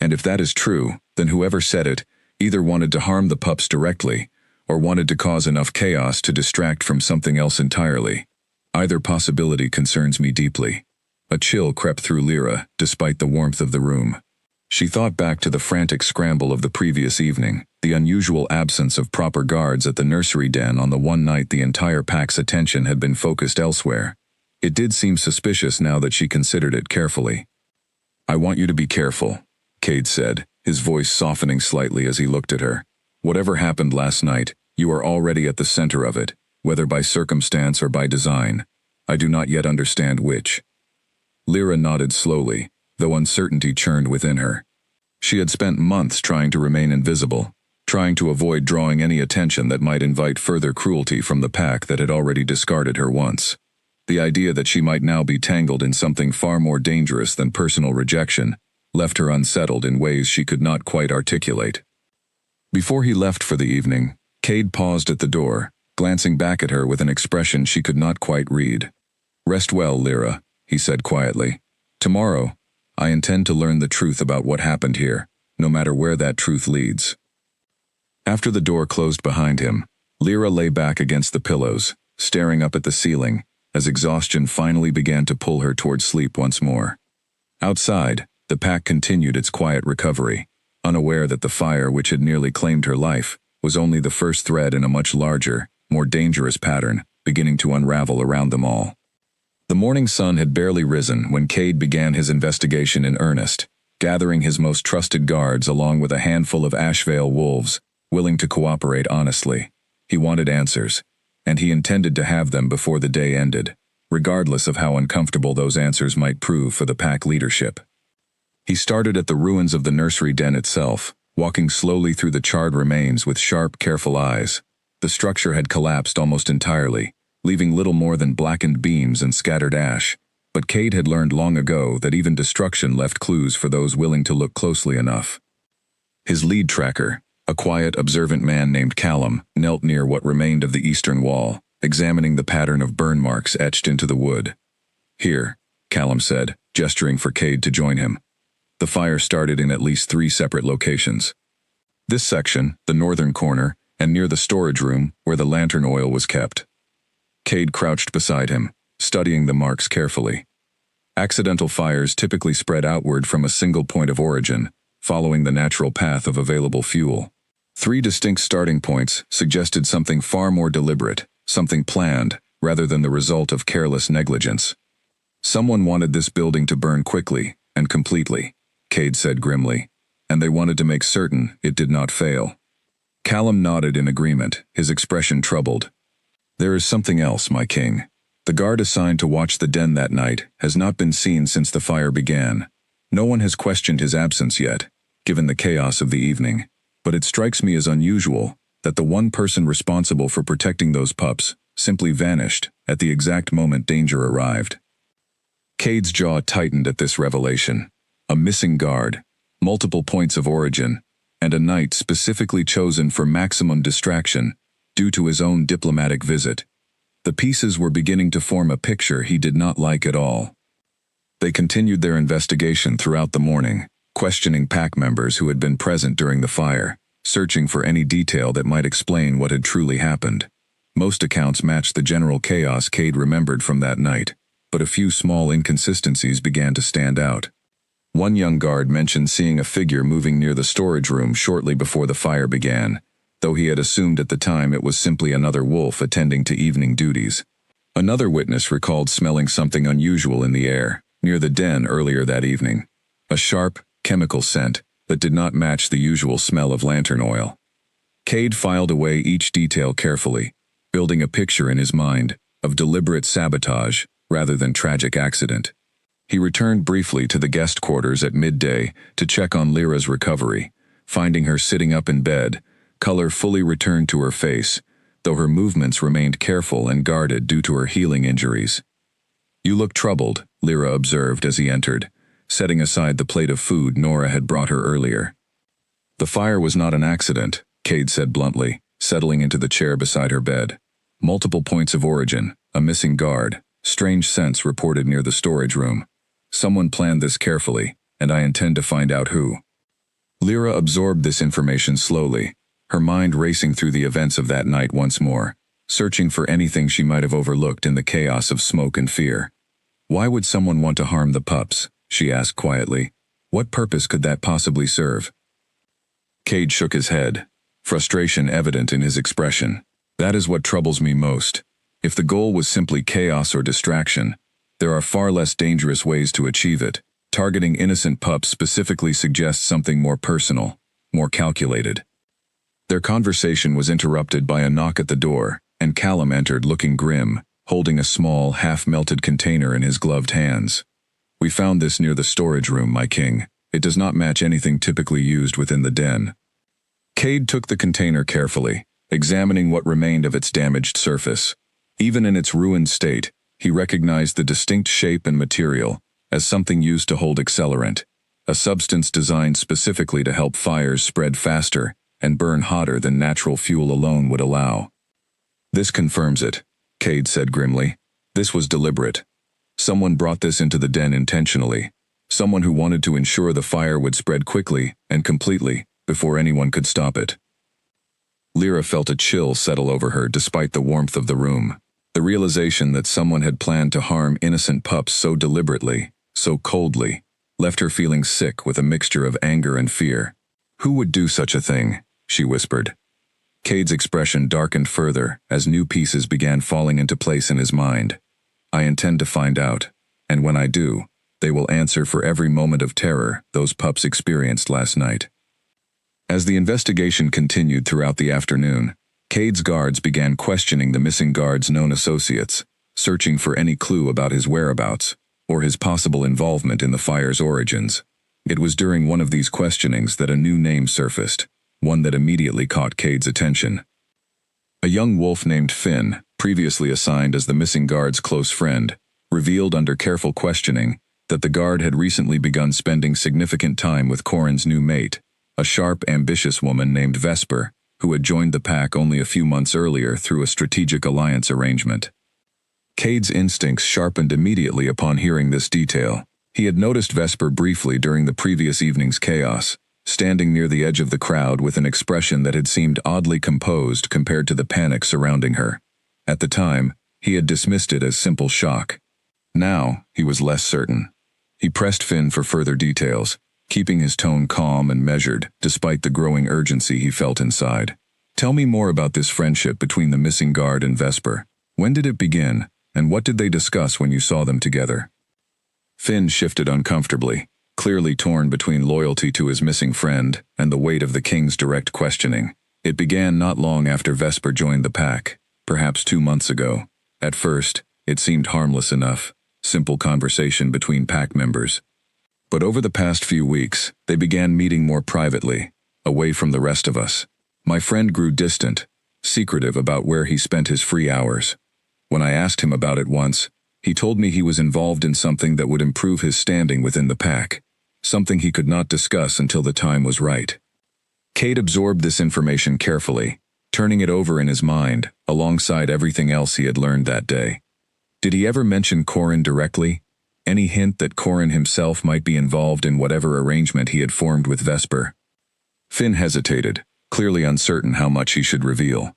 "And if that is true, then whoever said it either wanted to harm the pups directly, or wanted to cause enough chaos to distract from something else entirely. Either possibility concerns me deeply." A chill crept through Lyra, despite the warmth of the room. She thought back to the frantic scramble of the previous evening, the unusual absence of proper guards at the nursery den on the one night the entire pack's attention had been focused elsewhere. It did seem suspicious now that she considered it carefully. "I want you to be careful," Cade said, his voice softening slightly as he looked at her. "Whatever happened last night, you are already at the center of it, whether by circumstance or by design. I do not yet understand which." Lyra nodded slowly, though uncertainty churned within her. She had spent months trying to remain invisible, trying to avoid drawing any attention that might invite further cruelty from the pack that had already discarded her once. The idea that she might now be tangled in something far more dangerous than personal rejection left her unsettled in ways she could not quite articulate. Before he left for the evening, Cade paused at the door, glancing back at her with an expression she could not quite read. "Rest well, Lyra," he said quietly. "Tomorrow, I intend to learn the truth about what happened here, no matter where that truth leads." After the door closed behind him, Lyra lay back against the pillows, staring up at the ceiling, as exhaustion finally began to pull her toward sleep once more. Outside, the pack continued its quiet recovery, unaware that the fire which had nearly claimed her life was only the first thread in a much larger, more dangerous pattern, beginning to unravel around them all. The morning sun had barely risen when Cade began his investigation in earnest, gathering his most trusted guards along with a handful of Ashvale wolves, willing to cooperate honestly. He wanted answers, and he intended to have them before the day ended, regardless of how uncomfortable those answers might prove for the pack leadership. He started at the ruins of the nursery den itself, walking slowly through the charred remains with sharp, careful eyes. The structure had collapsed almost entirely, leaving little more than blackened beams and scattered ash, but Cade had learned long ago that even destruction left clues for those willing to look closely enough. His lead tracker, a quiet, observant man named Callum, knelt near what remained of the eastern wall, examining the pattern of burn marks etched into the wood. "Here," Callum said, gesturing for Cade to join him. The fire started in at least 3 separate locations. This section, the northern corner, and near the storage room where the lantern oil was kept. Cade crouched beside him, studying the marks carefully. Accidental fires typically spread outward from a single point of origin, following the natural path of available fuel. 3 distinct starting points suggested something far more deliberate, something planned, rather than the result of careless negligence. Someone wanted this building to burn quickly and completely, Cade said grimly, and they wanted to make certain it did not fail. Callum nodded in agreement, his expression troubled. "There is something else, my king. The guard assigned to watch the den that night has not been seen since the fire began. No one has questioned his absence yet, given the chaos of the evening, but it strikes me as unusual that the one person responsible for protecting those pups simply vanished at the exact moment danger arrived." Cade's jaw tightened at this revelation. A missing guard, multiple points of origin, and a night specifically chosen for maximum distraction due to his own diplomatic visit. The pieces were beginning to form a picture he did not like at all. They continued their investigation throughout the morning, questioning pack members who had been present during the fire, searching for any detail that might explain what had truly happened. Most accounts matched the general chaos Cade remembered from that night, but a few small inconsistencies began to stand out. One young guard mentioned seeing a figure moving near the storage room shortly before the fire began, though he had assumed at the time it was simply another wolf attending to evening duties. Another witness recalled smelling something unusual in the air, near the den earlier that evening. A sharp, chemical scent that did not match the usual smell of lantern oil. Cade filed away each detail carefully, building a picture in his mind of deliberate sabotage rather than tragic accident. He returned briefly to the guest quarters at midday to check on Lyra's recovery, finding her sitting up in bed, color fully returned to her face, though her movements remained careful and guarded due to her healing injuries. "You look troubled," Lyra observed as he entered, setting aside the plate of food Nora had brought her earlier. "The fire was not an accident," Cade said bluntly, settling into the chair beside her bed. "Multiple points of origin, a missing guard, strange scents reported near the storage room. Someone planned this carefully, and I intend to find out who." Lyra absorbed this information slowly, her mind racing through the events of that night once more, searching for anything she might have overlooked in the chaos of smoke and fear. "Why would someone want to harm the pups?" she asked quietly. "What purpose could that possibly serve?" Cade shook his head, frustration evident in his expression. "That is what troubles me most. If the goal was simply chaos or distraction, there are far less dangerous ways to achieve it. Targeting innocent pups specifically suggests something more personal, more calculated." Their conversation was interrupted by a knock at the door, and Callum entered looking grim, holding a small, half-melted container in his gloved hands. "We found this near the storage room, my king. It does not match anything typically used within the den." Cade took the container carefully, examining what remained of its damaged surface. Even in its ruined state, he recognized the distinct shape and material as something used to hold accelerant, a substance designed specifically to help fires spread faster and burn hotter than natural fuel alone would allow. "This confirms it," Cade said grimly. "This was deliberate. Someone brought this into the den intentionally, someone who wanted to ensure the fire would spread quickly and completely before anyone could stop it." Lyra felt a chill settle over her despite the warmth of the room. The realization that someone had planned to harm innocent pups so deliberately, so coldly, left her feeling sick with a mixture of anger and fear. "Who would do such a thing?" she whispered. Cade's expression darkened further as new pieces began falling into place in his mind. I intend to find out, and when I do, they will answer for every moment of terror those pups experienced last night. As the investigation continued throughout the afternoon, Cade's guards began questioning the missing guard's known associates, searching for any clue about his whereabouts or his possible involvement in the fire's origins. It was during one of these questionings that a new name surfaced, one that immediately caught Cade's attention. A young wolf named Finn, previously assigned as the missing guard's close friend, revealed under careful questioning that the guard had recently begun spending significant time with Corin's new mate, a sharp, ambitious woman named Vesper, who had joined the pack only a few months earlier through a strategic alliance arrangement. Cade's instincts sharpened immediately upon hearing this detail. He had noticed Vesper briefly during the previous evening's chaos, standing near the edge of the crowd with an expression that had seemed oddly composed compared to the panic surrounding her. At the time, he had dismissed it as simple shock. Now, he was less certain. He pressed Finn for further details, keeping his tone calm and measured despite the growing urgency he felt inside. Tell me more about this friendship between the missing guard and Vesper. When did it begin, and what did they discuss when you saw them together? Finn shifted uncomfortably, clearly torn between loyalty to his missing friend and the weight of the king's direct questioning. It began not long after Vesper joined the pack, perhaps 2 months ago. At first, it seemed harmless enough, simple conversation between pack members. But over the past few weeks, they began meeting more privately, away from the rest of us. My friend grew distant, secretive about where he spent his free hours. When I asked him about it once, he told me he was involved in something that would improve his standing within the pack, something he could not discuss until the time was right. Cade absorbed this information carefully, turning it over in his mind, alongside everything else he had learned that day. Did he ever mention Corin directly? Any hint that Corin himself might be involved in whatever arrangement he had formed with Vesper? Finn hesitated, clearly uncertain how much he should reveal.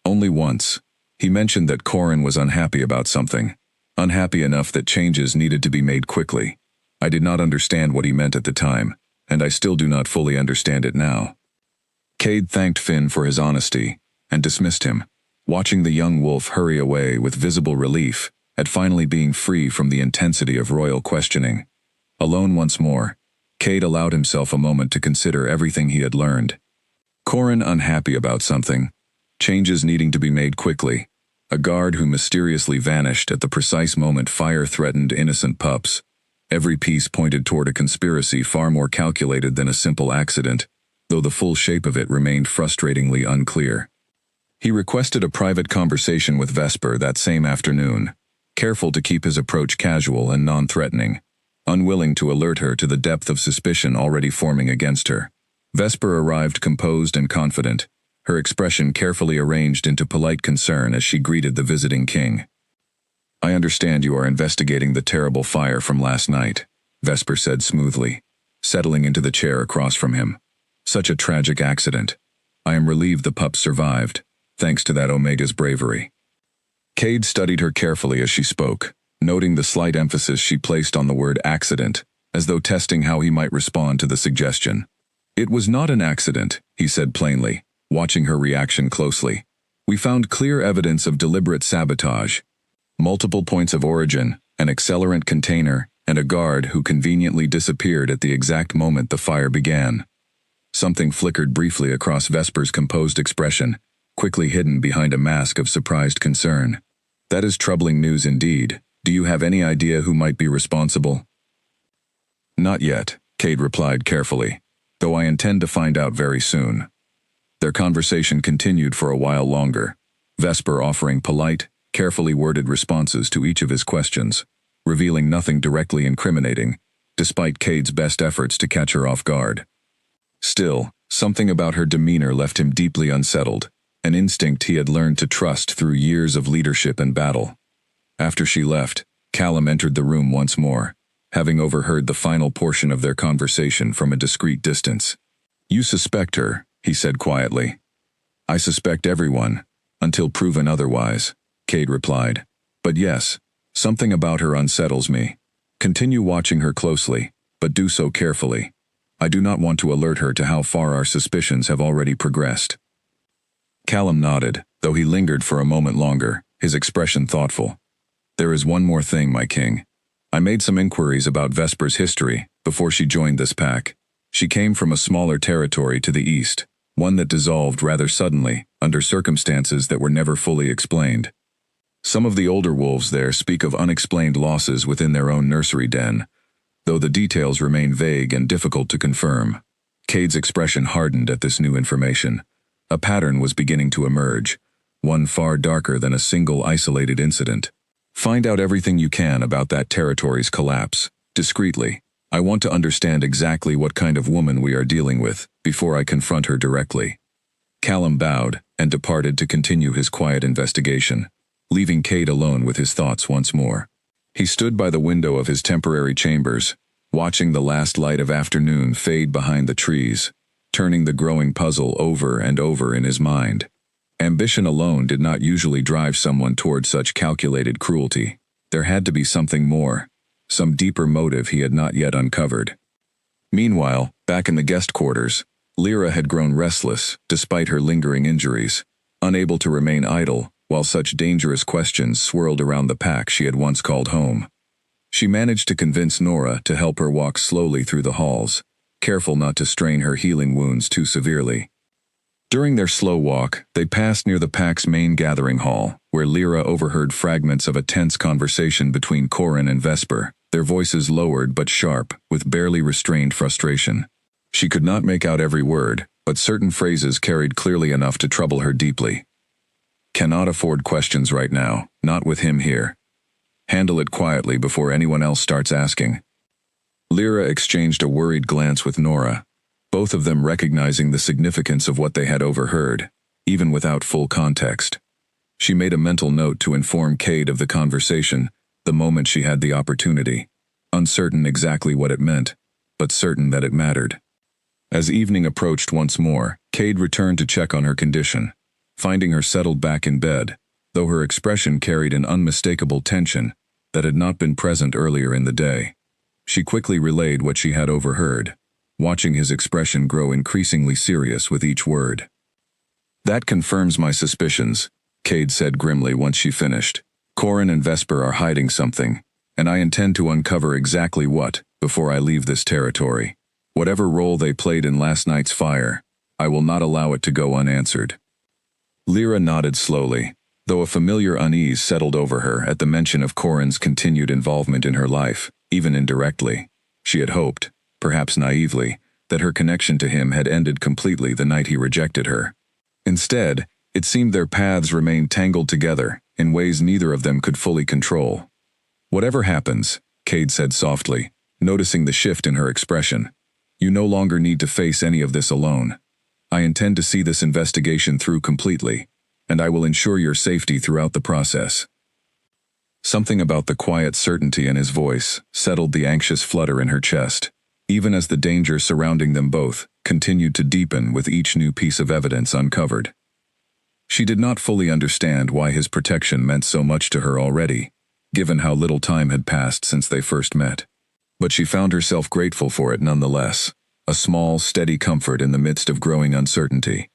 Only once. He mentioned that Corin was unhappy about something, unhappy enough that changes needed to be made quickly. I did not understand what he meant at the time, and I still do not fully understand it now. Cade thanked Finn for his honesty, and dismissed him, watching the young wolf hurry away with visible relief at finally being free from the intensity of royal questioning. Alone once more, Cade allowed himself a moment to consider everything he had learned. Corin unhappy about something, changes needing to be made quickly, a guard who mysteriously vanished at the precise moment fire threatened innocent pups. Every piece pointed toward a conspiracy far more calculated than a simple accident, though the full shape of it remained frustratingly unclear. He requested a private conversation with Vesper that same afternoon, careful to keep his approach casual and non-threatening, unwilling to alert her to the depth of suspicion already forming against her. Vesper arrived composed and confident, her expression carefully arranged into polite concern as she greeted the visiting king. "I understand you are investigating the terrible fire from last night," Vesper said smoothly, settling into the chair across from him. "Such a tragic accident. I am relieved the pups survived, thanks to that Omega's bravery." Cade studied her carefully as she spoke, noting the slight emphasis she placed on the word accident, as though testing how he might respond to the suggestion. "It was not an accident," he said plainly, watching her reaction closely. "We found clear evidence of deliberate sabotage. Multiple points of origin, an accelerant container, and a guard who conveniently disappeared at the exact moment the fire began." Something flickered briefly across Vesper's composed expression, quickly hidden behind a mask of surprised concern. "That is troubling news indeed. Do you have any idea who might be responsible?" "Not yet," Cade replied carefully, "though I intend to find out very soon." Their conversation continued for a while longer, Vesper offering polite, carefully worded responses to each of his questions, revealing nothing directly incriminating, despite Cade's best efforts to catch her off guard. Still, something about her demeanor left him deeply unsettled, an instinct he had learned to trust through years of leadership and battle. After she left, Callum entered the room once more, having overheard the final portion of their conversation from a discreet distance. "You suspect her," he said quietly. "I suspect everyone, until proven otherwise," Cade replied. "But yes, something about her unsettles me. Continue watching her closely, but do so carefully. I do not want to alert her to how far our suspicions have already progressed." Callum nodded, though he lingered for a moment longer, his expression thoughtful. "There is one more thing, my king. I made some inquiries about Vesper's history before she joined this pack. She came from a smaller territory to the east, one that dissolved rather suddenly, under circumstances that were never fully explained. Some of the older wolves there speak of unexplained losses within their own nursery den, though the details remain vague and difficult to confirm." Cade's expression hardened at this new information. A pattern was beginning to emerge, one far darker than a single isolated incident. "Find out everything you can about that territory's collapse, discreetly. I want to understand exactly what kind of woman we are dealing with before I confront her directly." Callum bowed and departed to continue his quiet investigation, leaving Cade alone with his thoughts once more. He stood by the window of his temporary chambers, watching the last light of afternoon fade behind the trees, turning the growing puzzle over and over in his mind. Ambition alone did not usually drive someone toward such calculated cruelty. There had to be something more, some deeper motive he had not yet uncovered. Meanwhile, back in the guest quarters, Lyra had grown restless despite her lingering injuries, unable to remain idle while such dangerous questions swirled around the pack she had once called home. She managed to convince Nora to help her walk slowly through the halls, careful not to strain her healing wounds too severely. During their slow walk, they passed near the pack's main gathering hall, where Lyra overheard fragments of a tense conversation between Corin and Vesper, their voices lowered but sharp, with barely restrained frustration. She could not make out every word, but certain phrases carried clearly enough to trouble her deeply. "Cannot afford questions right now, not with him here. Handle it quietly before anyone else starts asking." Lyra exchanged a worried glance with Nora, both of them recognizing the significance of what they had overheard, even without full context. She made a mental note to inform Cade of the conversation the moment she had the opportunity, uncertain exactly what it meant, but certain that it mattered. As evening approached once more, Cade returned to check on her condition, finding her settled back in bed, though her expression carried an unmistakable tension that had not been present earlier in the day. She quickly relayed what she had overheard, watching his expression grow increasingly serious with each word. "That confirms my suspicions," Cade said grimly once she finished. "Corin and Vesper are hiding something, and I intend to uncover exactly what before I leave this territory. Whatever role they played in last night's fire, I will not allow it to go unanswered." Lyra nodded slowly, though a familiar unease settled over her at the mention of Corin's continued involvement in her life, even indirectly. She had hoped, perhaps naively, that her connection to him had ended completely the night he rejected her. Instead, it seemed their paths remained tangled together in ways neither of them could fully control. "Whatever happens," Cade said softly, noticing the shift in her expression, "you no longer need to face any of this alone. I intend to see this investigation through completely, and I will ensure your safety throughout the process." Something about the quiet certainty in his voice settled the anxious flutter in her chest, even as the danger surrounding them both continued to deepen with each new piece of evidence uncovered. She did not fully understand why his protection meant so much to her already, given how little time had passed since they first met. But she found herself grateful for it nonetheless, a small, steady comfort in the midst of growing uncertainty.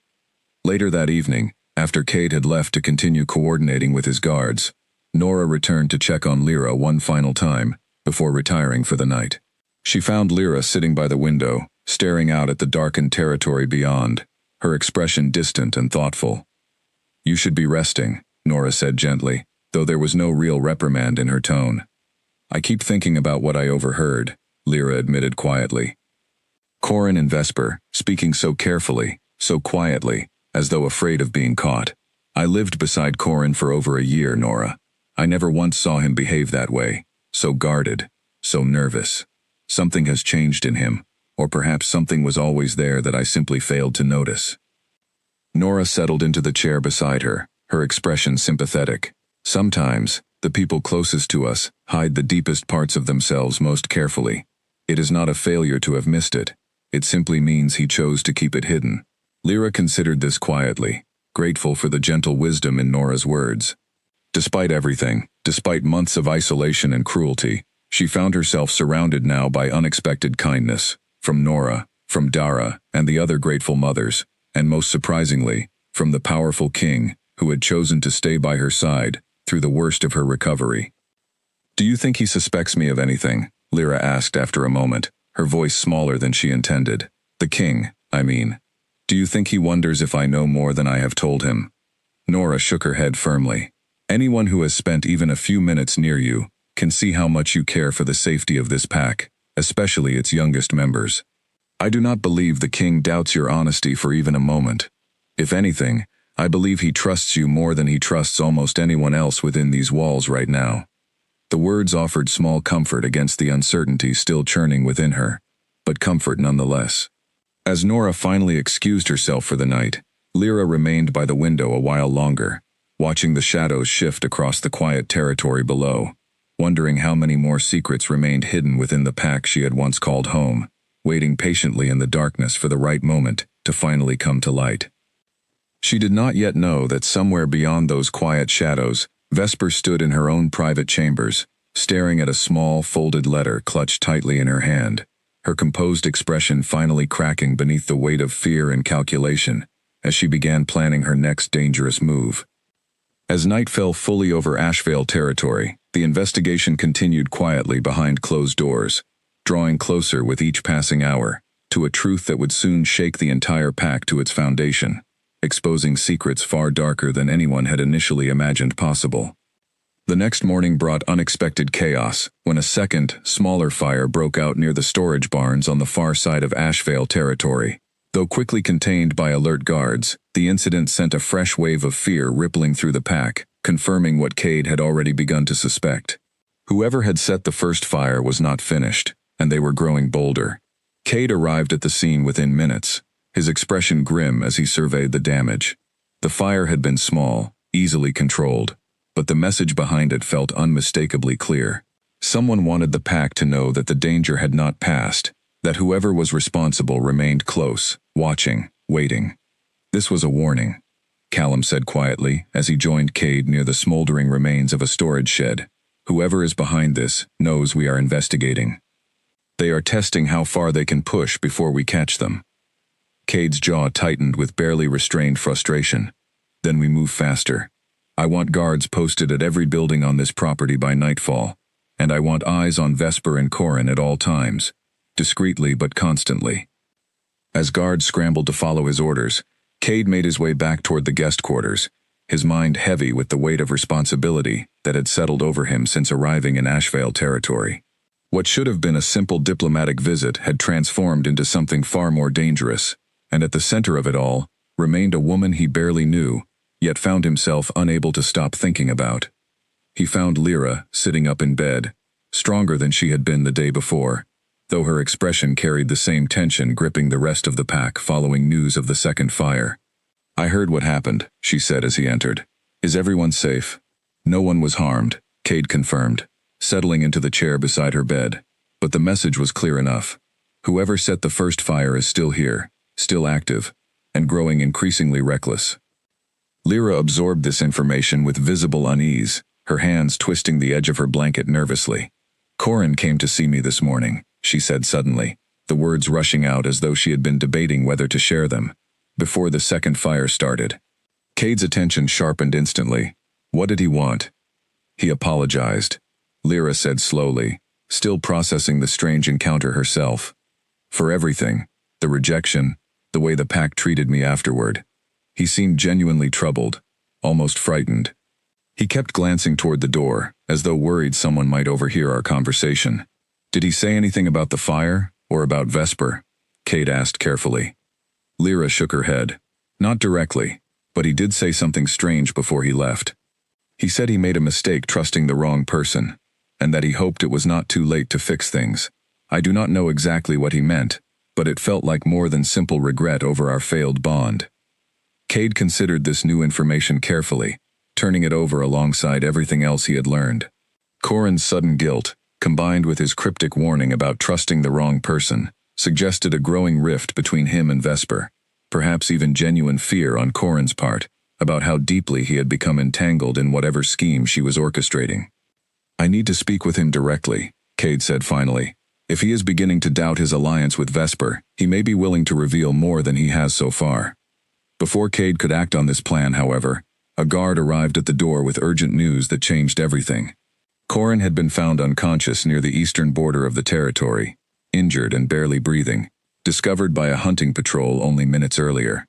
Later that evening, after Cade had left to continue coordinating with his guards, Nora returned to check on Lyra one final time before retiring for the night. She found Lyra sitting by the window, staring out at the darkened territory beyond, her expression distant and thoughtful. "You should be resting," Nora said gently, though there was no real reprimand in her tone. "I keep thinking about what I overheard," Lyra admitted quietly. "Corin and Vesper, speaking so carefully, so quietly, as though afraid of being caught. I lived beside Corin for over a year, Nora. I never once saw him behave that way, so guarded, so nervous. Something has changed in him, or perhaps something was always there that I simply failed to notice." Nora settled into the chair beside her, her expression sympathetic. "Sometimes, the people closest to us hide the deepest parts of themselves most carefully. It is not a failure to have missed it. It simply means he chose to keep it hidden." Lyra considered this quietly, grateful for the gentle wisdom in Nora's words. Despite everything, despite months of isolation and cruelty, she found herself surrounded now by unexpected kindness, from Nora, from Dara, and the other grateful mothers, and most surprisingly, from the powerful king who had chosen to stay by her side through the worst of her recovery. "Do you think he suspects me of anything?" Lyra asked after a moment, her voice smaller than she intended. "The king, I mean. Do you think he wonders if I know more than I have told him?" Nora shook her head firmly. "Anyone who has spent even a few minutes near you can see how much you care for the safety of this pack, especially its youngest members. I do not believe the king doubts your honesty for even a moment. If anything, I believe he trusts you more than he trusts almost anyone else within these walls right now." The words offered small comfort against the uncertainty still churning within her, but comfort nonetheless. As Nora finally excused herself for the night, Lyra remained by the window a while longer, watching the shadows shift across the quiet territory below, wondering how many more secrets remained hidden within the pack she had once called home, waiting patiently in the darkness for the right moment to finally come to light. She did not yet know that somewhere beyond those quiet shadows, Vesper stood in her own private chambers, staring at a small, folded letter clutched tightly in her hand, her composed expression finally cracking beneath the weight of fear and calculation as she began planning her next dangerous move. As night fell fully over Ashvale territory, the investigation continued quietly behind closed doors, drawing closer with each passing hour to a truth that would soon shake the entire pack to its foundation, exposing secrets far darker than anyone had initially imagined possible. The next morning brought unexpected chaos when a second, smaller fire broke out near the storage barns on the far side of Ashvale territory. Though quickly contained by alert guards, the incident sent a fresh wave of fear rippling through the pack, confirming what Cade had already begun to suspect. Whoever had set the first fire was not finished, and they were growing bolder. Cade arrived at the scene within minutes, his expression grim as he surveyed the damage. The fire had been small, easily controlled, but the message behind it felt unmistakably clear. Someone wanted the pack to know that the danger had not passed, that whoever was responsible remained close, watching, waiting. "This was a warning," Callum said quietly as he joined Cade near the smoldering remains of a storage shed. "Whoever is behind this knows we are investigating. They are testing how far they can push before we catch them." Cade's jaw tightened with barely restrained frustration. "Then we move faster. I want guards posted at every building on this property by nightfall, and I want eyes on Vesper and Corin at all times, discreetly but constantly." As guards scrambled to follow his orders, Cade made his way back toward the guest quarters, his mind heavy with the weight of responsibility that had settled over him since arriving in Ashvale territory. What should have been a simple diplomatic visit had transformed into something far more dangerous, and at the center of it all remained a woman he barely knew, yet found himself unable to stop thinking about. He found Lyra sitting up in bed, stronger than she had been the day before, though her expression carried the same tension gripping the rest of the pack following news of the second fire. "I heard what happened," she said as he entered. "Is everyone safe?" "No one was harmed," Cade confirmed, settling into the chair beside her bed. But the message was clear enough. Whoever set the first fire is still here, still active, and growing increasingly reckless. Lyra absorbed this information with visible unease, her hands twisting the edge of her blanket nervously. "Corin came to see me this morning," she said suddenly, the words rushing out as though she had been debating whether to share them, before the second fire started. Cade's attention sharpened instantly. What did he want? "He apologized," Lyra said slowly, still processing the strange encounter herself. "For everything, the rejection, the way the pack treated me afterward." He seemed genuinely troubled, almost frightened. He kept glancing toward the door, as though worried someone might overhear our conversation. "Did he say anything about the fire, or about Vesper?" Cade asked carefully. Lyra shook her head. "Not directly, but he did say something strange before he left. He said he made a mistake trusting the wrong person, and that he hoped it was not too late to fix things. I do not know exactly what he meant, but it felt like more than simple regret over our failed bond." Cade considered this new information carefully, turning it over alongside everything else he had learned. Corin's sudden guilt, combined with his cryptic warning about trusting the wrong person, suggested a growing rift between him and Vesper, perhaps even genuine fear on Corin's part about how deeply he had become entangled in whatever scheme she was orchestrating. "I need to speak with him directly," Cade said finally. "If he is beginning to doubt his alliance with Vesper, he may be willing to reveal more than he has so far." Before Cade could act on this plan, however, a guard arrived at the door with urgent news that changed everything. Corin had been found unconscious near the eastern border of the territory, injured and barely breathing, discovered by a hunting patrol only minutes earlier.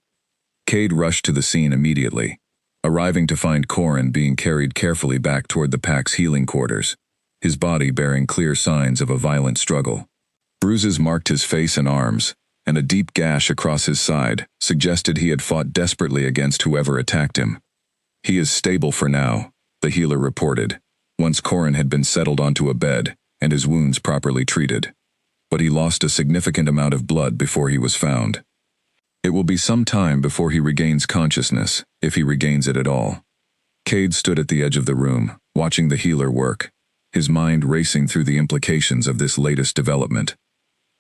Cade rushed to the scene immediately, arriving to find Corin being carried carefully back toward the pack's healing quarters, his body bearing clear signs of a violent struggle. Bruises marked his face and arms, and a deep gash across his side suggested he had fought desperately against whoever attacked him. "He is stable for now," the healer reported, once Corin had been settled onto a bed and his wounds properly treated. But he lost a significant amount of blood before he was found. It will be some time before he regains consciousness, if he regains it at all. Cade stood at the edge of the room, watching the healer work, his mind racing through the implications of this latest development.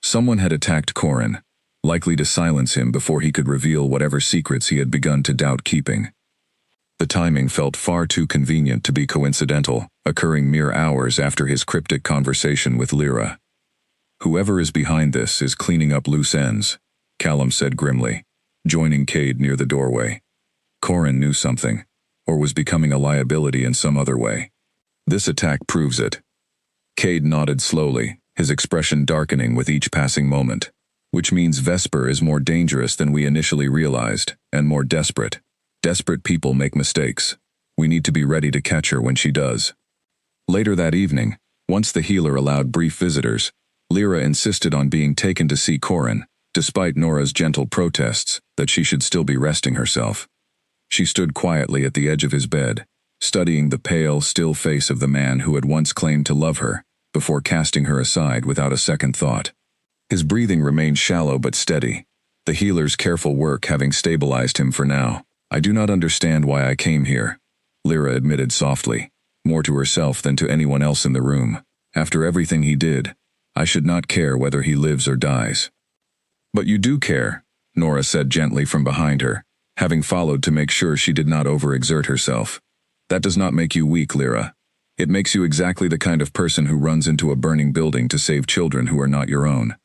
Someone had attacked Corin, likely to silence him before he could reveal whatever secrets he had begun to doubt keeping. The timing felt far too convenient to be coincidental, occurring mere hours after his cryptic conversation with Lyra. "Whoever is behind this is cleaning up loose ends," Callum said grimly, joining Cade near the doorway. Corin knew something, or was becoming a liability in some other way. "This attack proves it." Cade nodded slowly, his expression darkening with each passing moment. "Which means Vesper is more dangerous than we initially realized, and more desperate. Desperate people make mistakes. We need to be ready to catch her when she does." Later that evening, once the healer allowed brief visitors, Lyra insisted on being taken to see Corin, despite Nora's gentle protests that she should still be resting herself. She stood quietly at the edge of his bed, studying the pale, still face of the man who had once claimed to love her, before casting her aside without a second thought. His breathing remained shallow but steady, the healer's careful work having stabilized him for now. "I do not understand why I came here," Lyra admitted softly, more to herself than to anyone else in the room. "After everything he did, I should not care whether he lives or dies." "But you do care," Nora said gently from behind her, having followed to make sure she did not overexert herself. "That does not make you weak, Lyra. It makes you exactly the kind of person who runs into a burning building to save children who are not your own."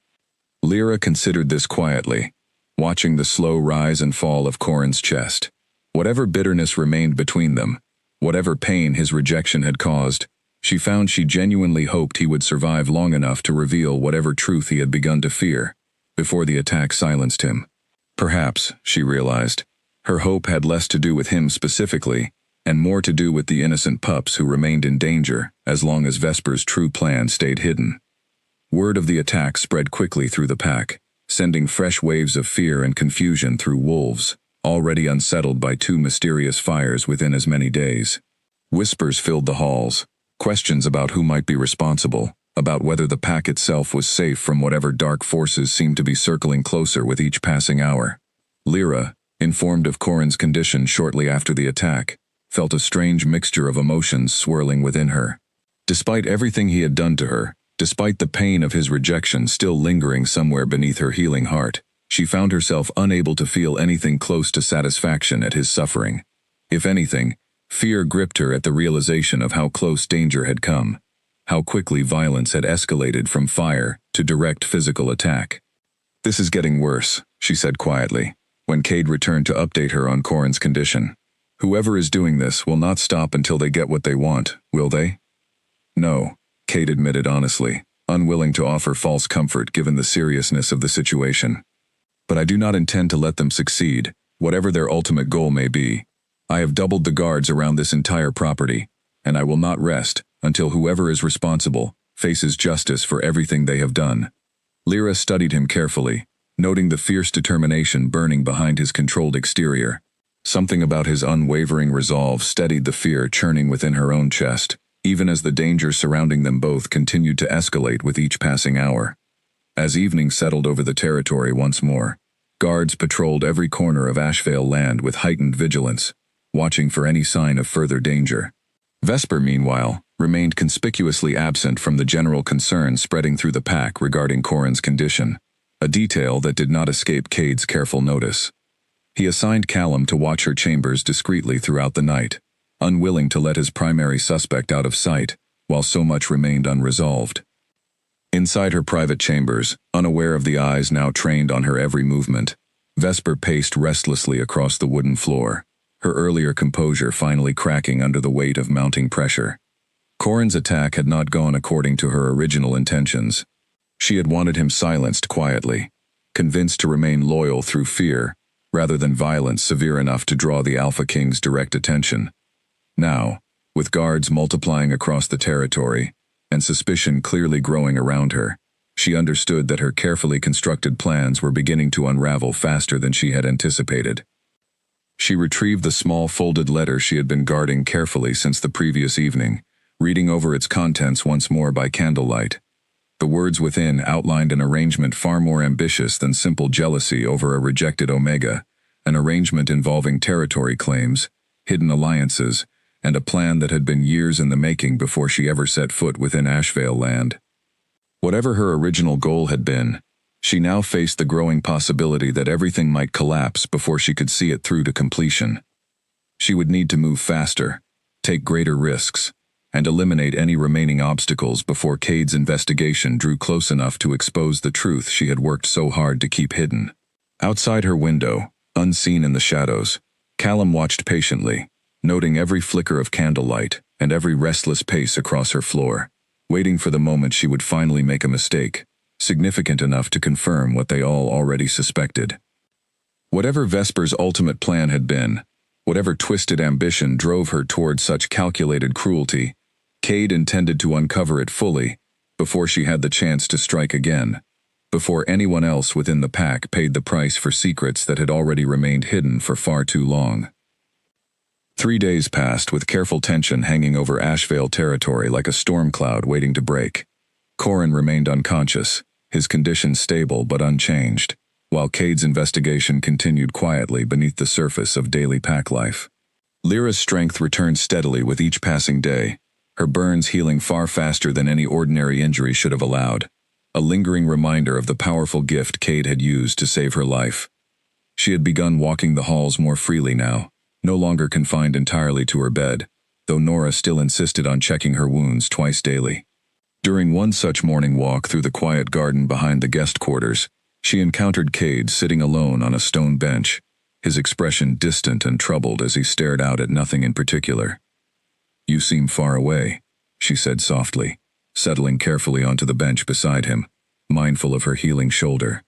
Lyra considered this quietly, watching the slow rise and fall of Corin's chest. Whatever bitterness remained between them, whatever pain his rejection had caused, she found she genuinely hoped he would survive long enough to reveal whatever truth he had begun to fear, before the attack silenced him. Perhaps, she realized, her hope had less to do with him specifically, and more to do with the innocent pups who remained in danger as long as Vesper's true plan stayed hidden. Word of the attack spread quickly through the pack, sending fresh waves of fear and confusion through wolves, already unsettled by 2 mysterious fires within as many days. Whispers filled the halls, questions about who might be responsible, about whether the pack itself was safe from whatever dark forces seemed to be circling closer with each passing hour. Lyra, informed of Corin's condition shortly after the attack, felt a strange mixture of emotions swirling within her. Despite everything he had done to her, despite the pain of his rejection still lingering somewhere beneath her healing heart, she found herself unable to feel anything close to satisfaction at his suffering. If anything, fear gripped her at the realization of how close danger had come, how quickly violence had escalated from fire to direct physical attack. "This is getting worse," she said quietly, when Cade returned to update her on Corin's condition. "Whoever is doing this will not stop until they get what they want, will they?" "No," Cade admitted honestly, unwilling to offer false comfort given the seriousness of the situation. "But I do not intend to let them succeed, whatever their ultimate goal may be. I have doubled the guards around this entire property, and I will not rest until whoever is responsible faces justice for everything they have done." Lyra studied him carefully, noting the fierce determination burning behind his controlled exterior. Something about his unwavering resolve steadied the fear churning within her own chest, even as the danger surrounding them both continued to escalate with each passing hour. As evening settled over the territory once more, guards patrolled every corner of Ashvale land with heightened vigilance, watching for any sign of further danger. Vesper, meanwhile, remained conspicuously absent from the general concern spreading through the pack regarding Corin's condition, a detail that did not escape Cade's careful notice. He assigned Callum to watch her chambers discreetly throughout the night, unwilling to let his primary suspect out of sight, while so much remained unresolved. Inside her private chambers, unaware of the eyes now trained on her every movement, Vesper paced restlessly across the wooden floor, her earlier composure finally cracking under the weight of mounting pressure. Corin's attack had not gone according to her original intentions. She had wanted him silenced quietly, convinced to remain loyal through fear, rather than violence severe enough to draw the Alpha King's direct attention. Now, with guards multiplying across the territory, and suspicion clearly growing around her, she understood that her carefully constructed plans were beginning to unravel faster than she had anticipated. She retrieved the small folded letter she had been guarding carefully since the previous evening, reading over its contents once more by candlelight. The words within outlined an arrangement far more ambitious than simple jealousy over a rejected Omega, an arrangement involving territory claims, hidden alliances, and a plan that had been years in the making before she ever set foot within Ashvale land. Whatever her original goal had been, she now faced the growing possibility that everything might collapse before she could see it through to completion. She would need to move faster, take greater risks, and eliminate any remaining obstacles before Cade's investigation drew close enough to expose the truth she had worked so hard to keep hidden. Outside her window, unseen in the shadows, Callum watched patiently, noting every flicker of candlelight and every restless pace across her floor, waiting for the moment she would finally make a mistake, significant enough to confirm what they all already suspected. Whatever Vesper's ultimate plan had been, whatever twisted ambition drove her toward such calculated cruelty, Cade intended to uncover it fully before she had the chance to strike again, before anyone else within the pack paid the price for secrets that had already remained hidden for far too long. 3 days passed with careful tension hanging over Ashvale territory like a storm cloud waiting to break. Corin remained unconscious, his condition stable but unchanged, while Cade's investigation continued quietly beneath the surface of daily pack life. Lyra's strength returned steadily with each passing day, her burns healing far faster than any ordinary injury should have allowed, a lingering reminder of the powerful gift Cade had used to save her life. She had begun walking the halls more freely now, no longer confined entirely to her bed, though Nora still insisted on checking her wounds twice daily. During one such morning walk through the quiet garden behind the guest quarters, she encountered Cade sitting alone on a stone bench, his expression distant and troubled as he stared out at nothing in particular. "You seem far away," she said softly, settling carefully onto the bench beside him, mindful of her healing shoulder.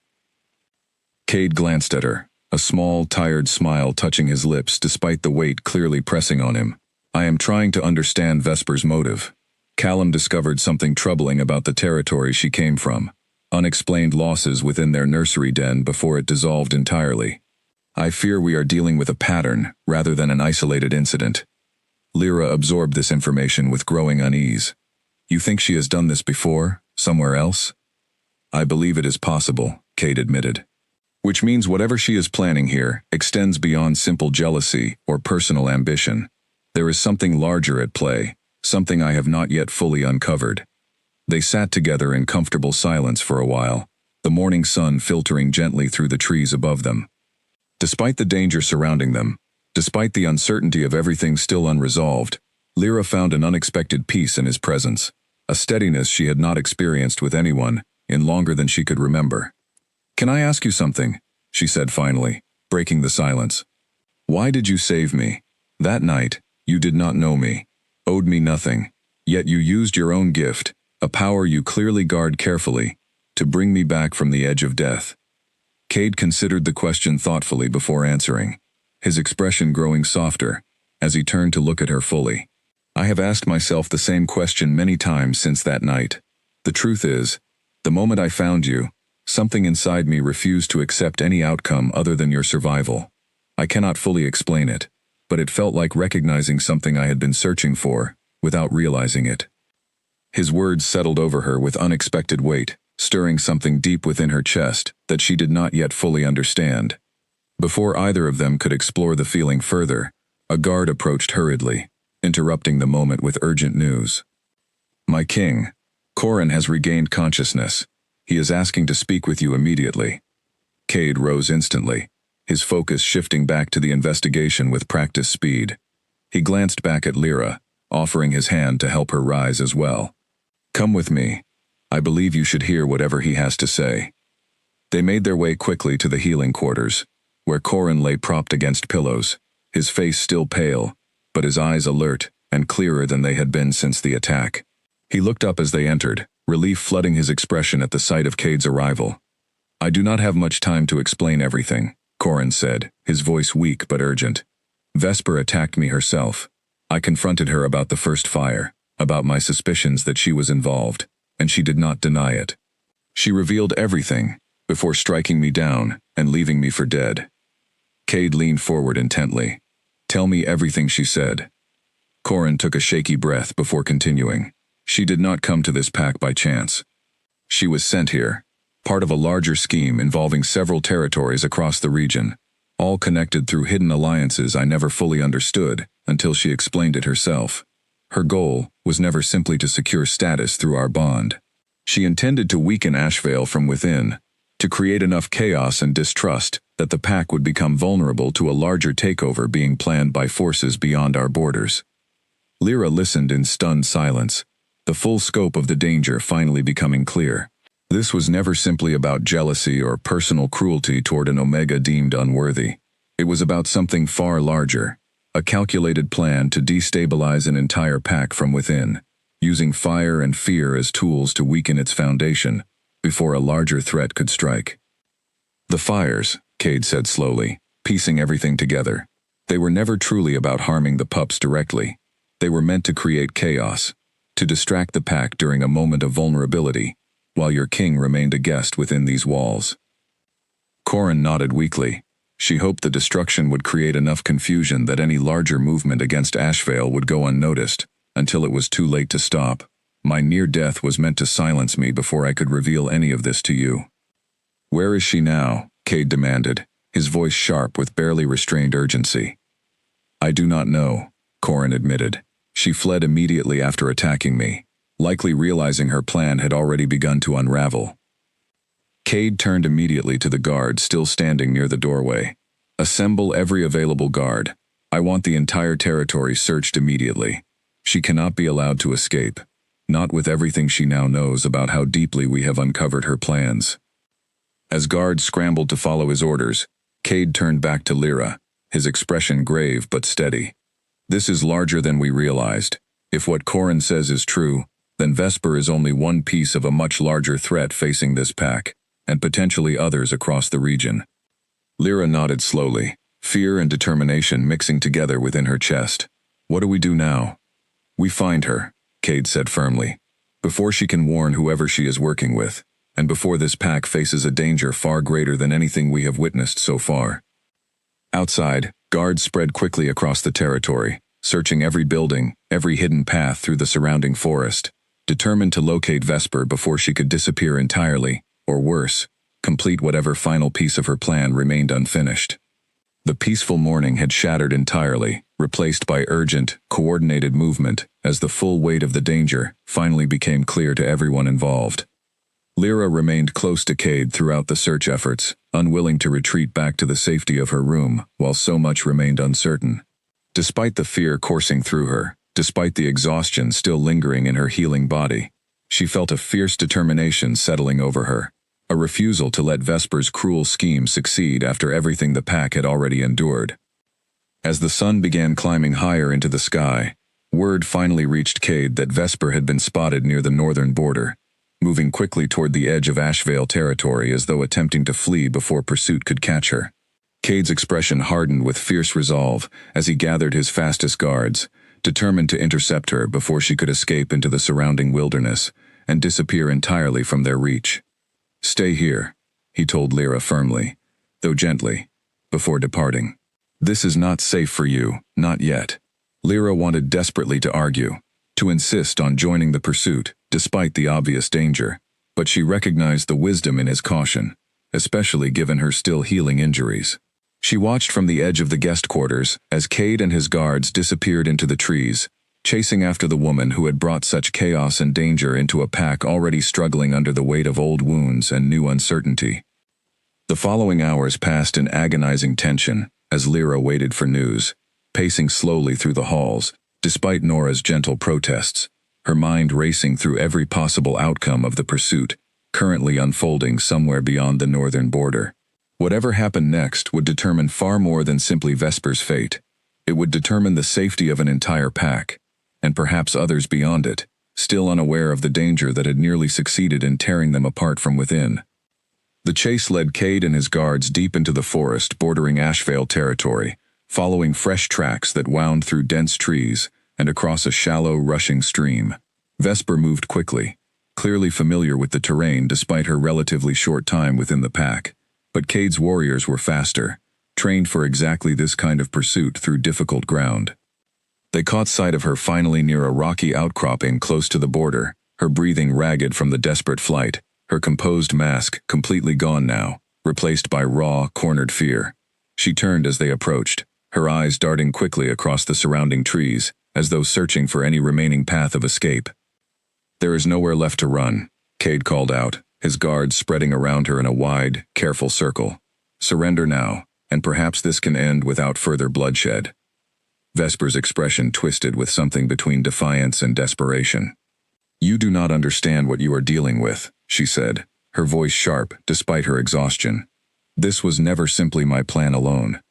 Cade glanced at her, a small, tired smile touching his lips despite the weight clearly pressing on him. "I am trying to understand Vesper's motive." Callum discovered something troubling about the territory she came from, unexplained losses within their nursery den before it dissolved entirely. "I fear we are dealing with a pattern rather than an isolated incident." Lyra absorbed this information with growing unease. "You think she has done this before, somewhere else?" "I believe it is possible," Cade admitted. "Which means whatever she is planning here extends beyond simple jealousy or personal ambition. There is something larger at play, something I have not yet fully uncovered." They sat together in comfortable silence for a while, the morning sun filtering gently through the trees above them. Despite the danger surrounding them, despite the uncertainty of everything still unresolved, Lyra found an unexpected peace in his presence, a steadiness she had not experienced with anyone in longer than she could remember. "Can I ask you something?" she said finally, breaking the silence. "Why did you save me? That night, you did not know me, owed me nothing, yet you used your own gift, a power you clearly guard carefully, to bring me back from the edge of death." Cade considered the question thoughtfully before answering, his expression growing softer as he turned to look at her fully. "I have asked myself the same question many times since that night. The truth is, the moment I found you, something inside me refused to accept any outcome other than your survival. I cannot fully explain it, but it felt like recognizing something I had been searching for, without realizing it." His words settled over her with unexpected weight, stirring something deep within her chest that she did not yet fully understand. Before either of them could explore the feeling further, a guard approached hurriedly, interrupting the moment with urgent news. "My king, Corin has regained consciousness. He is asking to speak with you immediately." Cade rose instantly, his focus shifting back to the investigation with practiced speed. He glanced back at Lyra, offering his hand to help her rise as well. "Come with me. I believe you should hear whatever he has to say." They made their way quickly to the healing quarters, where Corin lay propped against pillows, his face still pale, but his eyes alert and clearer than they had been since the attack. He looked up as they entered, relief flooding his expression at the sight of Cade's arrival. "I do not have much time to explain everything," Corin said, his voice weak but urgent. "Vesper attacked me herself. I confronted her about the first fire, about my suspicions that she was involved, and she did not deny it. She revealed everything, before striking me down and leaving me for dead." Cade leaned forward intently. "Tell me everything she said." Corin took a shaky breath before continuing. "She did not come to this pack by chance. She was sent here, part of a larger scheme involving several territories across the region, all connected through hidden alliances I never fully understood until she explained it herself. Her goal was never simply to secure status through our bond. She intended to weaken Ashvale from within, to create enough chaos and distrust that the pack would become vulnerable to a larger takeover being planned by forces beyond our borders." Lyra listened in stunned silence, the full scope of the danger finally becoming clear. This was never simply about jealousy or personal cruelty toward an Omega deemed unworthy. It was about something far larger, a calculated plan to destabilize an entire pack from within, using fire and fear as tools to weaken its foundation before a larger threat could strike. "The fires," Cade said slowly, piecing everything together. "They were never truly about harming the pups directly. They were meant to create chaos, to distract the pack during a moment of vulnerability, while your king remained a guest within these walls." Corin nodded weakly. She hoped the destruction would create enough confusion that any larger movement against Ashvale would go unnoticed, until it was too late to stop. "My near death was meant to silence me before I could reveal any of this to you." "Where is she now?" Cade demanded, his voice sharp with barely restrained urgency. "I do not know," Corin admitted. "She fled immediately after attacking me, likely realizing her plan had already begun to unravel." Cade turned immediately to the guard still standing near the doorway. "Assemble every available guard. I want the entire territory searched immediately. She cannot be allowed to escape, not with everything she now knows about how deeply we have uncovered her plans." As guards scrambled to follow his orders, Cade turned back to Lyra, his expression grave but steady. "This is larger than we realized. If what Corin says is true, then Vesper is only one piece of a much larger threat facing this pack, and potentially others across the region." Lyra nodded slowly, fear and determination mixing together within her chest. "What do we do now?" "We find her," Cade said firmly, "before she can warn whoever she is working with, and before this pack faces a danger far greater than anything we have witnessed so far." Outside, guards spread quickly across the territory, searching every building, every hidden path through the surrounding forest, determined to locate Vesper before she could disappear entirely, or worse, complete whatever final piece of her plan remained unfinished. The peaceful morning had shattered entirely, replaced by urgent, coordinated movement as the full weight of the danger finally became clear to everyone involved. Lyra remained close to Cade throughout the search efforts, unwilling to retreat back to the safety of her room while so much remained uncertain. Despite the fear coursing through her, despite the exhaustion still lingering in her healing body, she felt a fierce determination settling over her, a refusal to let Vesper's cruel scheme succeed after everything the pack had already endured. As the sun began climbing higher into the sky, word finally reached Cade that Vesper had been spotted near the northern border, moving quickly toward the edge of Ashvale territory as though attempting to flee before pursuit could catch her. Cade's expression hardened with fierce resolve as he gathered his fastest guards, determined to intercept her before she could escape into the surrounding wilderness and disappear entirely from their reach. "Stay here," he told Lyra firmly, though gently, before departing. "This is not safe for you, not yet." Lyra wanted desperately to argue, to insist on joining the pursuit, despite the obvious danger, but she recognized the wisdom in his caution, especially given her still healing injuries. She watched from the edge of the guest quarters as Cade and his guards disappeared into the trees, chasing after the woman who had brought such chaos and danger into a pack already struggling under the weight of old wounds and new uncertainty. The following hours passed in agonizing tension as Lyra waited for news, pacing slowly through the halls, despite Nora's gentle protests, her mind racing through every possible outcome of the pursuit, currently unfolding somewhere beyond the northern border. Whatever happened next would determine far more than simply Vesper's fate. It would determine the safety of an entire pack, and perhaps others beyond it, still unaware of the danger that had nearly succeeded in tearing them apart from within. The chase led Cade and his guards deep into the forest bordering Ashvale territory, following fresh tracks that wound through dense trees and across a shallow, rushing stream. Vesper moved quickly, clearly familiar with the terrain despite her relatively short time within the pack. But Cade's warriors were faster, trained for exactly this kind of pursuit through difficult ground. They caught sight of her finally near a rocky outcropping close to the border, her breathing ragged from the desperate flight, her composed mask completely gone now, replaced by raw, cornered fear. She turned as they approached, her eyes darting quickly across the surrounding trees, as though searching for any remaining path of escape. "There is nowhere left to run," Cade called out, his guards spreading around her in a wide, careful circle. "Surrender now, and perhaps this can end without further bloodshed." Vesper's expression twisted with something between defiance and desperation. "You do not understand what you are dealing with," she said, her voice sharp despite her exhaustion. "This was never simply my plan alone.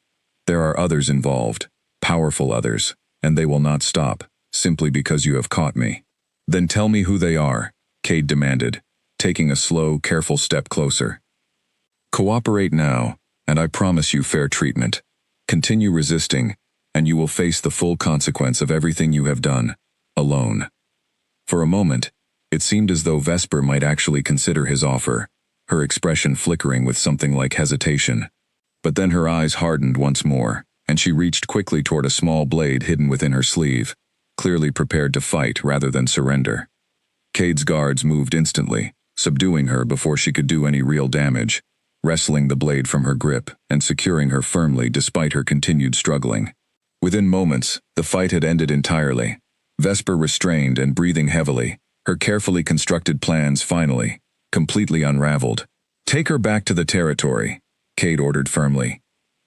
There are others involved, powerful others, and they will not stop, simply because you have caught me." "Then tell me who they are," Cade demanded, taking a slow, careful step closer. "Cooperate now, and I promise you fair treatment. Continue resisting, and you will face the full consequence of everything you have done, alone." For a moment, it seemed as though Vesper might actually consider his offer, her expression flickering with something like hesitation. But then her eyes hardened once more, and she reached quickly toward a small blade hidden within her sleeve, clearly prepared to fight rather than surrender. Cade's guards moved instantly, subduing her before she could do any real damage, wresting the blade from her grip and securing her firmly despite her continued struggling. Within moments, the fight had ended entirely. Vesper restrained and breathing heavily, her carefully constructed plans finally, completely unraveled. "Take her back to the territory," Cade ordered firmly.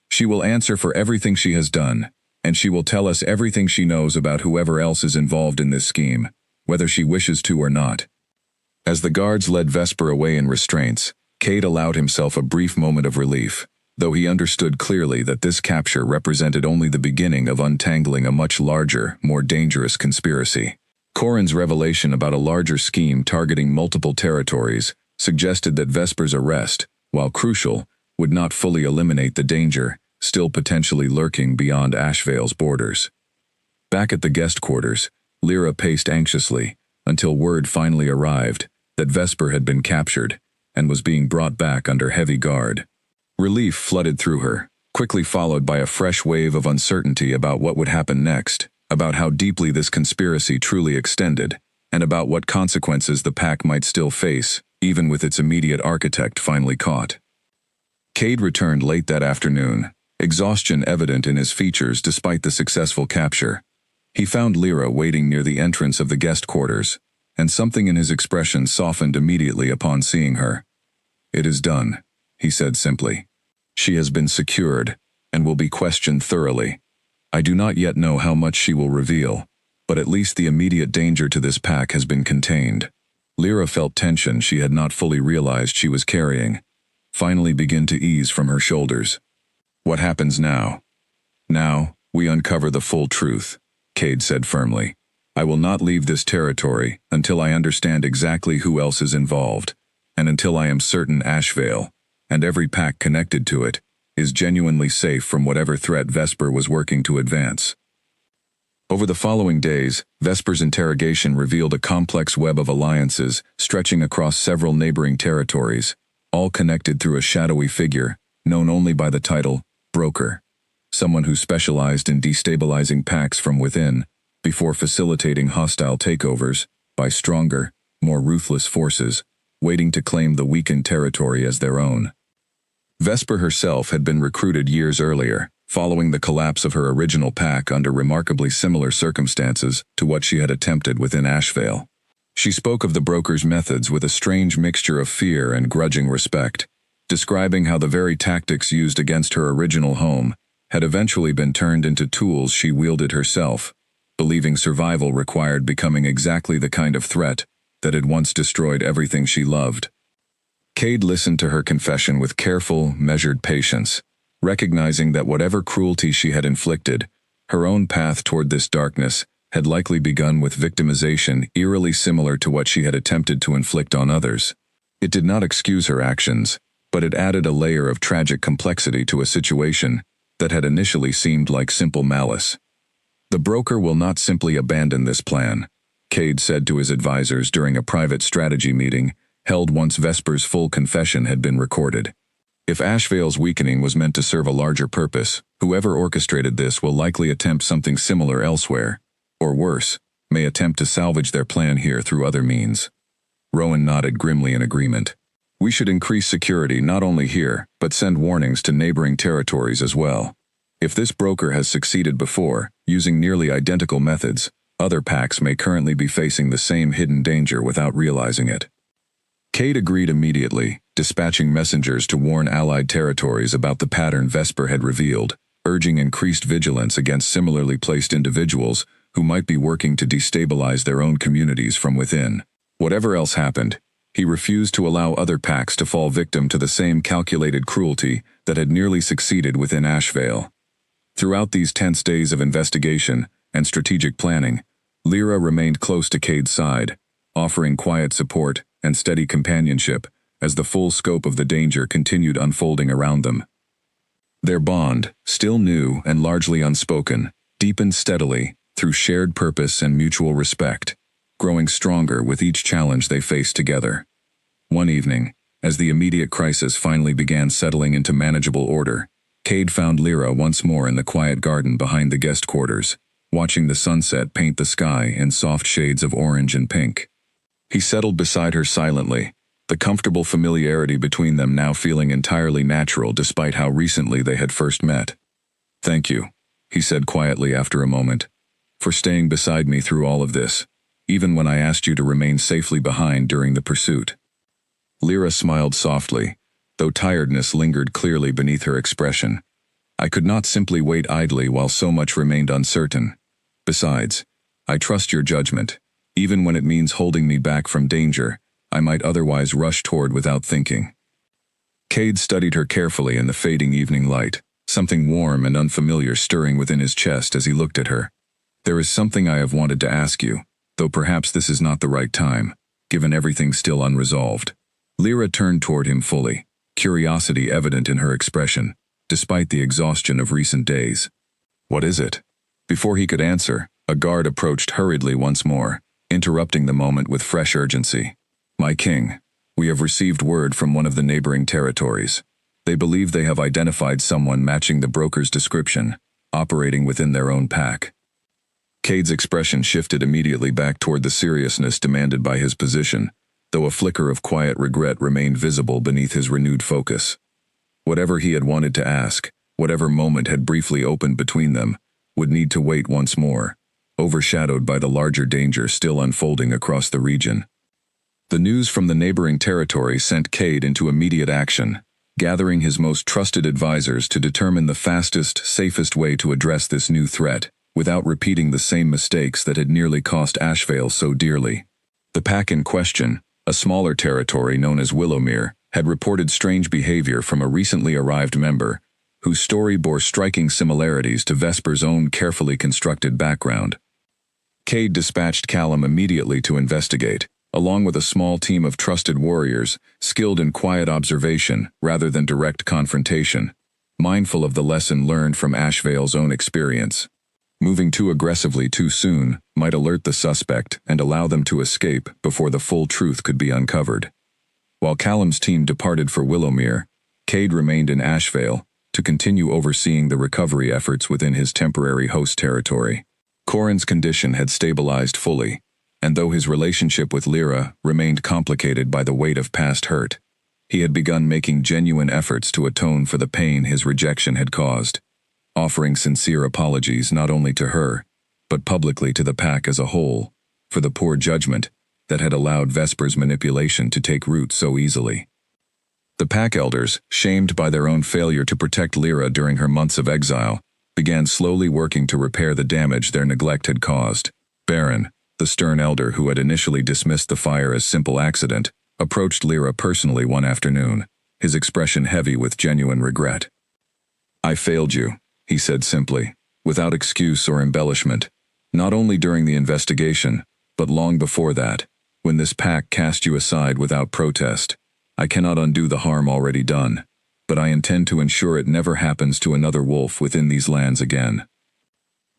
"She will answer for everything she has done, and she will tell us everything she knows about whoever else is involved in this scheme, whether she wishes to or not." As the guards led Vesper away in restraints, Cade allowed himself a brief moment of relief, though he understood clearly that this capture represented only the beginning of untangling a much larger, more dangerous conspiracy. Corin's revelation about a larger scheme targeting multiple territories suggested that Vesper's arrest, while crucial, would not fully eliminate the danger still potentially lurking beyond Ashvale's borders. Back at the guest quarters, Lyra paced anxiously until word finally arrived that Vesper had been captured and was being brought back under heavy guard. Relief flooded through her, quickly followed by a fresh wave of uncertainty about what would happen next, about how deeply this conspiracy truly extended, and about what consequences the pack might still face, even with its immediate architect finally caught. Cade returned late that afternoon, exhaustion evident in his features despite the successful capture. He found Lyra waiting near the entrance of the guest quarters, and something in his expression softened immediately upon seeing her. "It is done," he said simply. "She has been secured, and will be questioned thoroughly. I do not yet know how much she will reveal, but at least the immediate danger to this pack has been contained." Lyra felt tension she had not fully realized she was carrying, finally begin to ease from her shoulders. "What happens now?" "Now, we uncover the full truth," Cade said firmly. "I will not leave this territory until I understand exactly who else is involved, and until I am certain Ashvale, and every pack connected to it, is genuinely safe from whatever threat Vesper was working to advance." Over the following days, Vesper's interrogation revealed a complex web of alliances stretching across several neighboring territories, all connected through a shadowy figure, known only by the title, Broker, someone who specialized in destabilizing packs from within, before facilitating hostile takeovers by stronger, more ruthless forces, waiting to claim the weakened territory as their own. Vesper herself had been recruited years earlier, following the collapse of her original pack under remarkably similar circumstances to what she had attempted within Ashvale. She spoke of the Broker's methods with a strange mixture of fear and grudging respect, describing how the very tactics used against her original home had eventually been turned into tools she wielded herself, believing survival required becoming exactly the kind of threat that had once destroyed everything she loved. Cade listened to her confession with careful, measured patience, recognizing that whatever cruelty she had inflicted, her own path toward this darkness had likely begun with victimization eerily similar to what she had attempted to inflict on others. It did not excuse her actions, but it added a layer of tragic complexity to a situation that had initially seemed like simple malice. "The broker will not simply abandon this plan," Cade said to his advisors during a private strategy meeting held once Vesper's full confession had been recorded. "If Ashvale's weakening was meant to serve a larger purpose, whoever orchestrated this will likely attempt something similar elsewhere, or worse, may attempt to salvage their plan here through other means." Rowan nodded grimly in agreement. "We should increase security not only here, but send warnings to neighboring territories as well. If this broker has succeeded before, using nearly identical methods, other packs may currently be facing the same hidden danger without realizing it." Cade agreed immediately, dispatching messengers to warn allied territories about the pattern Vesper had revealed, urging increased vigilance against similarly placed individuals who might be working to destabilize their own communities from within. Whatever else happened, he refused to allow other packs to fall victim to the same calculated cruelty that had nearly succeeded within Ashvale. Throughout these tense days of investigation and strategic planning, Lyra remained close to Cade's side, offering quiet support and steady companionship as the full scope of the danger continued unfolding around them. Their bond, still new and largely unspoken, deepened steadily through shared purpose and mutual respect, growing stronger with each challenge they faced together. One evening, as the immediate crisis finally began settling into manageable order, Cade found Lyra once more in the quiet garden behind the guest quarters, watching the sunset paint the sky in soft shades of orange and pink. He settled beside her silently, the comfortable familiarity between them now feeling entirely natural despite how recently they had first met. "Thank you," he said quietly after a moment, "for staying beside me through all of this, even when I asked you to remain safely behind during the pursuit." Lyra smiled softly, though tiredness lingered clearly beneath her expression. "I could not simply wait idly while so much remained uncertain. Besides, I trust your judgment, even when it means holding me back from danger I might otherwise rush toward without thinking." Cade studied her carefully in the fading evening light, something warm and unfamiliar stirring within his chest as he looked at her. "There is something I have wanted to ask you, though perhaps this is not the right time, given everything still unresolved." Lyra turned toward him fully, curiosity evident in her expression, despite the exhaustion of recent days. "What is it?" Before he could answer, a guard approached hurriedly once more, interrupting the moment with fresh urgency. "My king, we have received word from one of the neighboring territories. They believe they have identified someone matching the broker's description, operating within their own pack." Cade's expression shifted immediately back toward the seriousness demanded by his position, though a flicker of quiet regret remained visible beneath his renewed focus. Whatever he had wanted to ask, whatever moment had briefly opened between them, would need to wait once more, overshadowed by the larger danger still unfolding across the region. The news from the neighboring territory sent Cade into immediate action, gathering his most trusted advisors to determine the fastest, safest way to address this new threat, without repeating the same mistakes that had nearly cost Ashvale so dearly. The pack in question, a smaller territory known as Willowmere, had reported strange behavior from a recently arrived member, whose story bore striking similarities to Vesper's own carefully constructed background. Cade dispatched Callum immediately to investigate, along with a small team of trusted warriors, skilled in quiet observation rather than direct confrontation, mindful of the lesson learned from Ashvale's own experience. Moving too aggressively too soon might alert the suspect and allow them to escape before the full truth could be uncovered. While Callum's team departed for Willowmere, Cade remained in Ashvale to continue overseeing the recovery efforts within his temporary host territory. Corin's condition had stabilized fully, and though his relationship with Lyra remained complicated by the weight of past hurt, he had begun making genuine efforts to atone for the pain his rejection had caused, offering sincere apologies not only to her, but publicly to the pack as a whole, for the poor judgment that had allowed Vesper's manipulation to take root so easily. The pack elders, shamed by their own failure to protect Lyra during her months of exile, began slowly working to repair the damage their neglect had caused. Baron, the stern elder who had initially dismissed the fire as simple accident, approached Lyra personally one afternoon, his expression heavy with genuine regret. "I failed you," he said simply, without excuse or embellishment, "not only during the investigation, but long before that, when this pack cast you aside without protest. I cannot undo the harm already done, but I intend to ensure it never happens to another wolf within these lands again."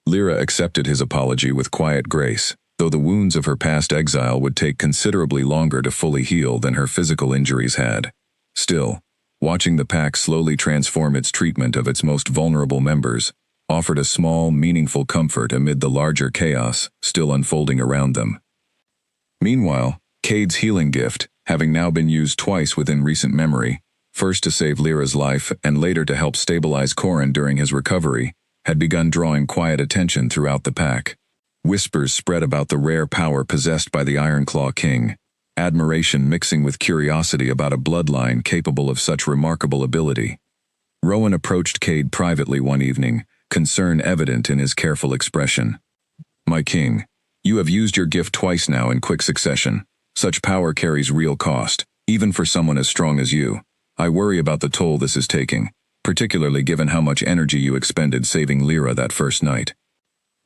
Lyra accepted his apology with quiet grace, though the wounds of her past exile would take considerably longer to fully heal than her physical injuries had. Still, watching the pack slowly transform its treatment of its most vulnerable members offered a small, meaningful comfort amid the larger chaos still unfolding around them. Meanwhile, Cade's healing gift, having now been used twice within recent memory, first to save Lyra's life and later to help stabilize Corin during his recovery, had begun drawing quiet attention throughout the pack. Whispers spread about the rare power possessed by the Ironclaw King, admiration mixing with curiosity about a bloodline capable of such remarkable ability. Rowan approached Cade privately one evening, concern evident in his careful expression. "My king, you have used your gift twice now in quick succession. Such power carries real cost, even for someone as strong as you. I worry about the toll this is taking, particularly given how much energy you expended saving Lyra that first night."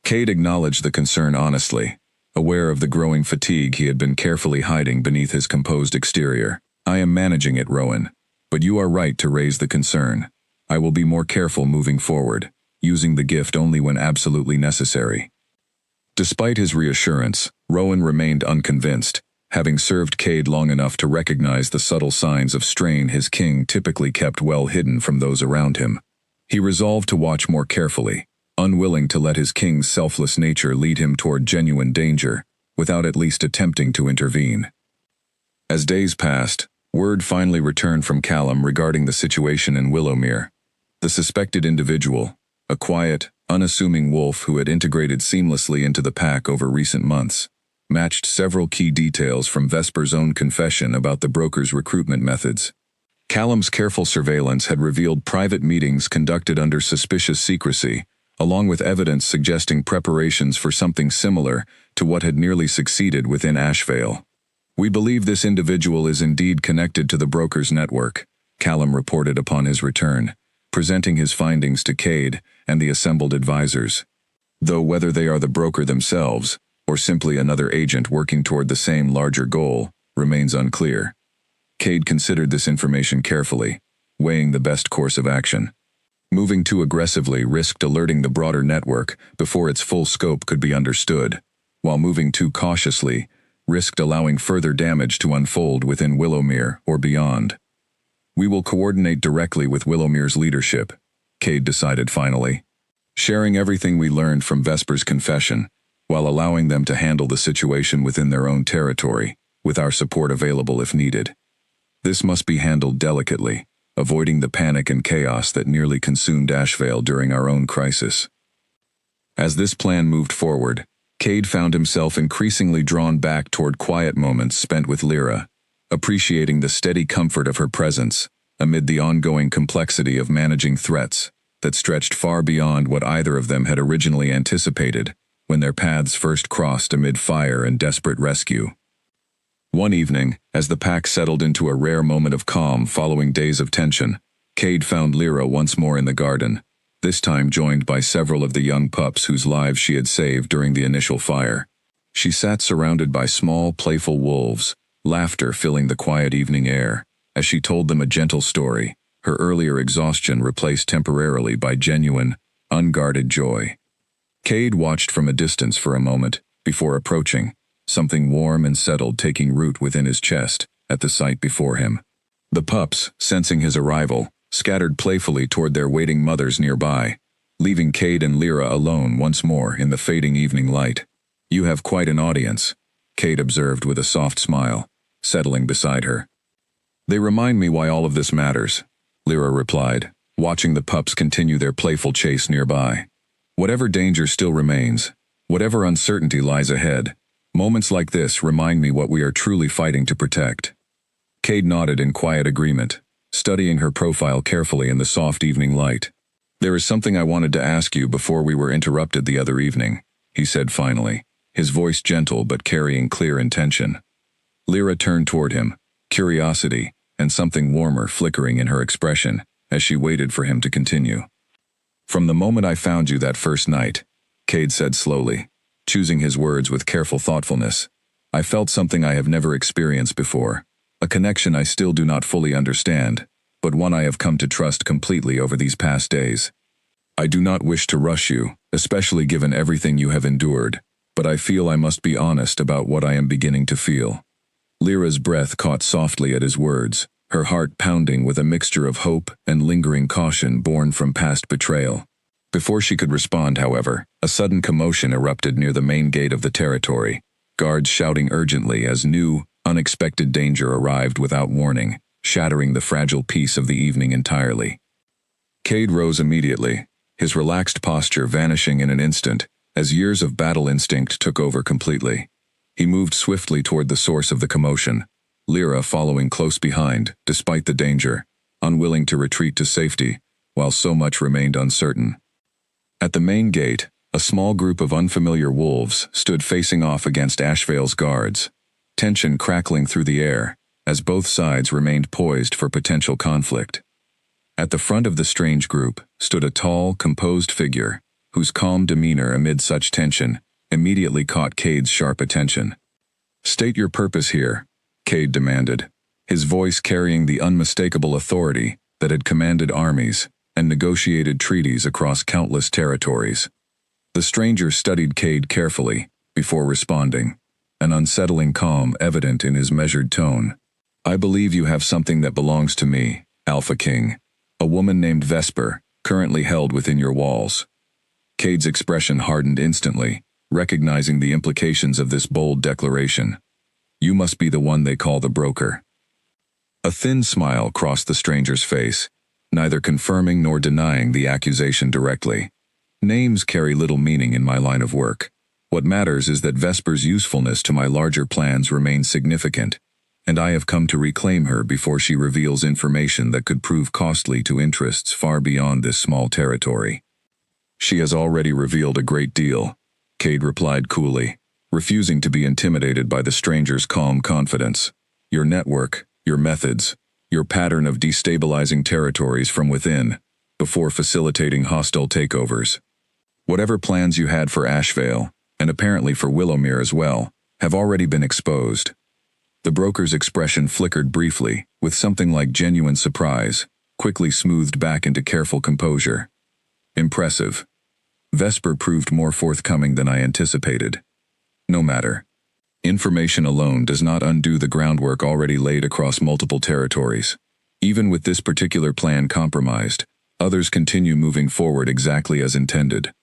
Cade acknowledged the concern honestly, aware of the growing fatigue he had been carefully hiding beneath his composed exterior. "I am managing it, Rowan, but you are right to raise the concern. I will be more careful moving forward, using the gift only when absolutely necessary." Despite his reassurance, Rowan remained unconvinced, having served Cade long enough to recognize the subtle signs of strain his king typically kept well hidden from those around him. He resolved to watch more carefully, unwilling to let his king's selfless nature lead him toward genuine danger, without at least attempting to intervene. As days passed, word finally returned from Callum regarding the situation in Willowmere. The suspected individual, a quiet, unassuming wolf who had integrated seamlessly into the pack over recent months, matched several key details from Vesper's own confession about the broker's recruitment methods. Callum's careful surveillance had revealed private meetings conducted under suspicious secrecy, along with evidence suggesting preparations for something similar to what had nearly succeeded within Ashvale. "We believe this individual is indeed connected to the broker's network," Callum reported upon his return, presenting his findings to Cade and the assembled advisors. Though whether they are the broker themselves, or simply another agent working toward the same larger goal, remains unclear. Cade considered this information carefully, weighing the best course of action. Moving too aggressively risked alerting the broader network before its full scope could be understood, while moving too cautiously risked allowing further damage to unfold within Willowmere or beyond. "We will coordinate directly with Willowmere's leadership," Cade decided finally, sharing everything we learned from Vesper's confession, while allowing them to handle the situation within their own territory, with our support available if needed. This must be handled delicately, avoiding the panic and chaos that nearly consumed Ashvale during our own crisis. As this plan moved forward, Cade found himself increasingly drawn back toward quiet moments spent with Lyra, appreciating the steady comfort of her presence amid the ongoing complexity of managing threats that stretched far beyond what either of them had originally anticipated when their paths first crossed amid fire and desperate rescue. One evening, as the pack settled into a rare moment of calm following days of tension, Cade found Lyra once more in the garden, this time joined by several of the young pups whose lives she had saved during the initial fire. She sat surrounded by small, playful wolves, laughter filling the quiet evening air, as she told them a gentle story, her earlier exhaustion replaced temporarily by genuine, unguarded joy. Cade watched from a distance for a moment, before approaching, something warm and settled taking root within his chest at the sight before him. The pups, sensing his arrival, scattered playfully toward their waiting mothers nearby, leaving Cade and Lyra alone once more in the fading evening light. "You have quite an audience," Cade observed with a soft smile, settling beside her. "They remind me why all of this matters," Lyra replied, watching the pups continue their playful chase nearby. "Whatever danger still remains, whatever uncertainty lies ahead, moments like this remind me what we are truly fighting to protect." Cade nodded in quiet agreement, studying her profile carefully in the soft evening light. "There is something I wanted to ask you before we were interrupted the other evening," he said finally, his voice gentle but carrying clear intention. Lyra turned toward him, curiosity, and something warmer flickering in her expression as she waited for him to continue. "From the moment I found you that first night," Cade said slowly, choosing his words with careful thoughtfulness, "I felt something I have never experienced before, a connection I still do not fully understand, but one I have come to trust completely over these past days. I do not wish to rush you, especially given everything you have endured, but I feel I must be honest about what I am beginning to feel." Lyra's breath caught softly at his words, her heart pounding with a mixture of hope and lingering caution born from past betrayal. Before she could respond, however, a sudden commotion erupted near the main gate of the territory, guards shouting urgently as new, unexpected danger arrived without warning, shattering the fragile peace of the evening entirely. Cade rose immediately, his relaxed posture vanishing in an instant, as years of battle instinct took over completely. He moved swiftly toward the source of the commotion, Lyra following close behind, despite the danger, unwilling to retreat to safety, while so much remained uncertain. At the main gate, a small group of unfamiliar wolves stood facing off against Ashvale's guards, tension crackling through the air, as both sides remained poised for potential conflict. At the front of the strange group stood a tall, composed figure, whose calm demeanor amid such tension immediately caught Cade's sharp attention. "State your purpose here," Cade demanded, his voice carrying the unmistakable authority that had commanded armies and negotiated treaties across countless territories. The stranger studied Cade carefully before responding, an unsettling calm evident in his measured tone. "I believe you have something that belongs to me, Alpha King, a woman named Vesper, currently held within your walls." Cade's expression hardened instantly, recognizing the implications of this bold declaration. "You must be the one they call the broker." A thin smile crossed the stranger's face, neither confirming nor denying the accusation directly. "Names carry little meaning in my line of work. What matters is that Vesper's usefulness to my larger plans remains significant, and I have come to reclaim her before she reveals information that could prove costly to interests far beyond this small territory." "She has already revealed a great deal," Cade replied coolly, refusing to be intimidated by the stranger's calm confidence. "Your network, your methods, your pattern of destabilizing territories from within, before facilitating hostile takeovers. Whatever plans you had for Ashvale, and apparently for Willowmere as well, have already been exposed." The broker's expression flickered briefly, with something like genuine surprise, quickly smoothed back into careful composure. "Impressive. Vesper proved more forthcoming than I anticipated. No matter. Information alone does not undo the groundwork already laid across multiple territories. Even with this particular plan compromised, others continue moving forward exactly as intended."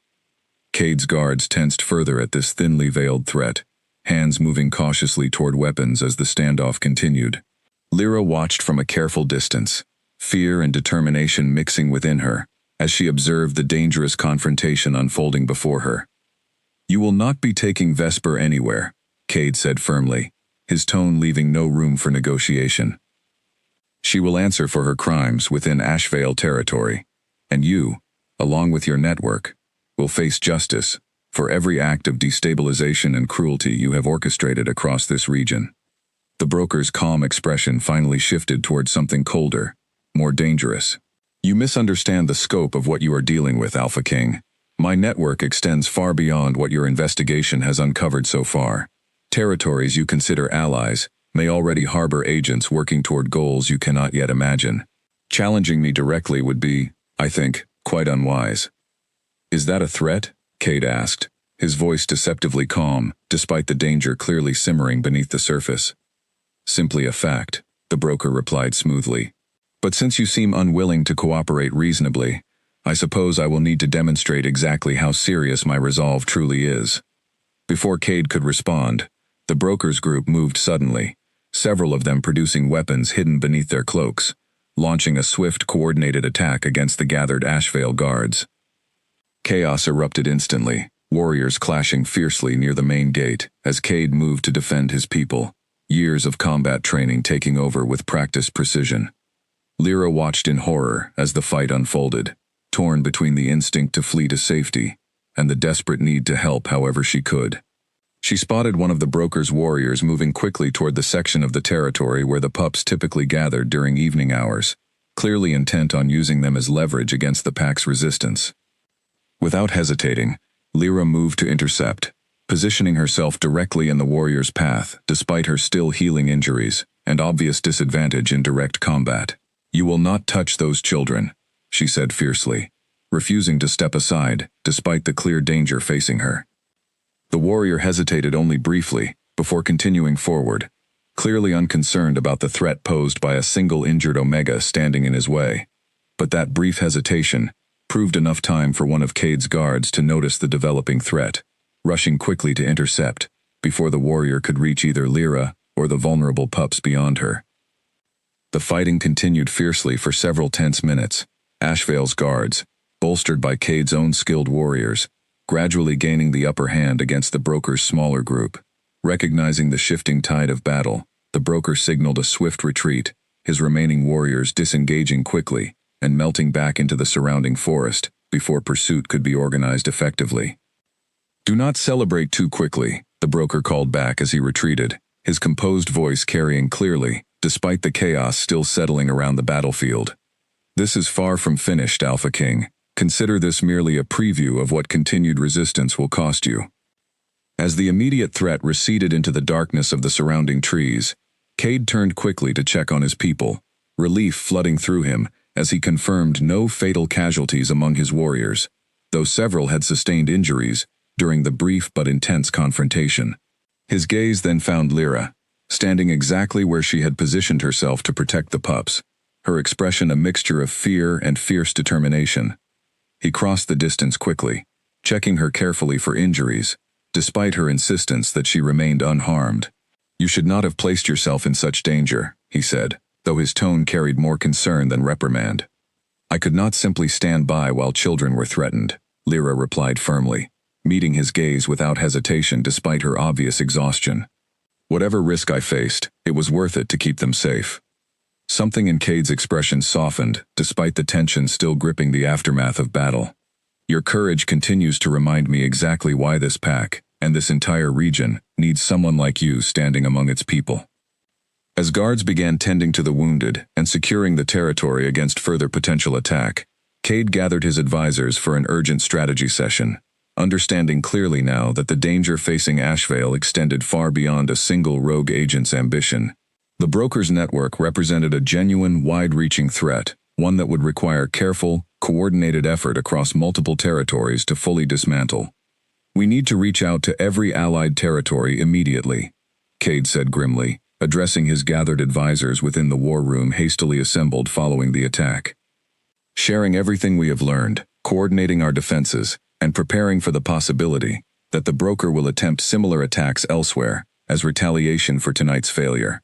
Cade's guards tensed further at this thinly veiled threat, hands moving cautiously toward weapons as the standoff continued. Lyra watched from a careful distance, fear and determination mixing within her, as she observed the dangerous confrontation unfolding before her. "You will not be taking Vesper anywhere," Cade said firmly, his tone leaving no room for negotiation. "She will answer for her crimes within Ashvale territory, and you, along with your network, will face justice for every act of destabilization and cruelty you have orchestrated across this region." The broker's calm expression finally shifted toward something colder, more dangerous. "You misunderstand the scope of what you are dealing with, Alpha King. My network extends far beyond what your investigation has uncovered so far. Territories you consider allies may already harbor agents working toward goals you cannot yet imagine. Challenging me directly would be, I think, quite unwise." "Is that a threat?" Cade asked, his voice deceptively calm, despite the danger clearly simmering beneath the surface. "Simply a fact," the broker replied smoothly. "But since you seem unwilling to cooperate reasonably, I suppose I will need to demonstrate exactly how serious my resolve truly is." Before Cade could respond, the broker's group moved suddenly, several of them producing weapons hidden beneath their cloaks, launching a swift, coordinated attack against the gathered Ashvale guards. Chaos erupted instantly, warriors clashing fiercely near the main gate as Cade moved to defend his people, years of combat training taking over with practiced precision. Lyra watched in horror as the fight unfolded, torn between the instinct to flee to safety and the desperate need to help however she could. She spotted one of the broker's warriors moving quickly toward the section of the territory where the pups typically gathered during evening hours, clearly intent on using them as leverage against the pack's resistance. Without hesitating, Lyra moved to intercept, positioning herself directly in the warrior's path despite her still healing injuries and obvious disadvantage in direct combat. "You will not touch those children," she said fiercely, refusing to step aside despite the clear danger facing her. The warrior hesitated only briefly before continuing forward, clearly unconcerned about the threat posed by a single injured Omega standing in his way. But that brief hesitation proved enough time for one of Cade's guards to notice the developing threat, rushing quickly to intercept before the warrior could reach either Lyra or the vulnerable pups beyond her. The fighting continued fiercely for several tense minutes, Ashvale's guards, bolstered by Cade's own skilled warriors, gradually gaining the upper hand against the broker's smaller group. Recognizing the shifting tide of battle, the broker signaled a swift retreat, his remaining warriors disengaging quickly and melting back into the surrounding forest before pursuit could be organized effectively. "Do not celebrate too quickly," the broker called back as he retreated, his composed voice carrying clearly, despite the chaos still settling around the battlefield. "This is far from finished, Alpha King. Consider this merely a preview of what continued resistance will cost you." As the immediate threat receded into the darkness of the surrounding trees, Cade turned quickly to check on his people, relief flooding through him as he confirmed no fatal casualties among his warriors, though several had sustained injuries during the brief but intense confrontation. His gaze then found Lyra, standing exactly where she had positioned herself to protect the pups, her expression a mixture of fear and fierce determination. He crossed the distance quickly, checking her carefully for injuries, despite her insistence that she remained unharmed. "You should not have placed yourself in such danger," he said, though his tone carried more concern than reprimand. "I could not simply stand by while children were threatened," Lyra replied firmly, meeting his gaze without hesitation despite her obvious exhaustion. "Whatever risk I faced, it was worth it to keep them safe." Something in Cade's expression softened, despite the tension still gripping the aftermath of battle. "Your courage continues to remind me exactly why this pack, and this entire region, needs someone like you standing among its people." As guards began tending to the wounded and securing the territory against further potential attack, Cade gathered his advisors for an urgent strategy session, understanding clearly now that the danger facing Ashvale extended far beyond a single rogue agent's ambition. The broker's network represented a genuine, wide-reaching threat, one that would require careful, coordinated effort across multiple territories to fully dismantle. "We need to reach out to every allied territory immediately," Cade said grimly, addressing his gathered advisors within the war room hastily assembled following the attack. "Sharing everything we have learned, coordinating our defenses, and preparing for the possibility that the broker will attempt similar attacks elsewhere as retaliation for tonight's failure."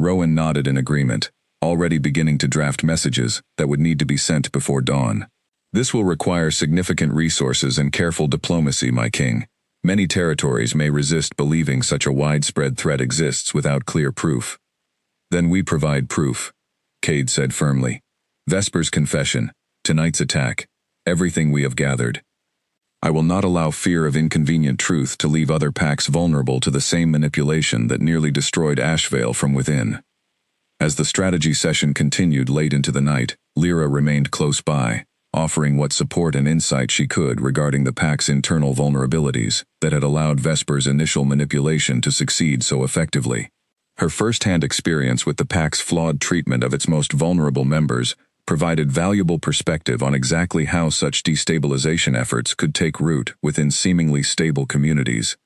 Rowan nodded in agreement, already beginning to draft messages that would need to be sent before dawn. "This will require significant resources and careful diplomacy, my king. Many territories may resist believing such a widespread threat exists without clear proof." "Then we provide proof," Cade said firmly. "Vesper's confession, tonight's attack, everything we have gathered. I will not allow fear of inconvenient truth to leave other packs vulnerable to the same manipulation that nearly destroyed Ashvale from within." As the strategy session continued late into the night, Lyra remained close by, offering what support and insight she could regarding the pack's internal vulnerabilities that had allowed Vesper's initial manipulation to succeed so effectively. Her first-hand experience with the pack's flawed treatment of its most vulnerable members provided valuable perspective on exactly how such destabilization efforts could take root within seemingly stable communities.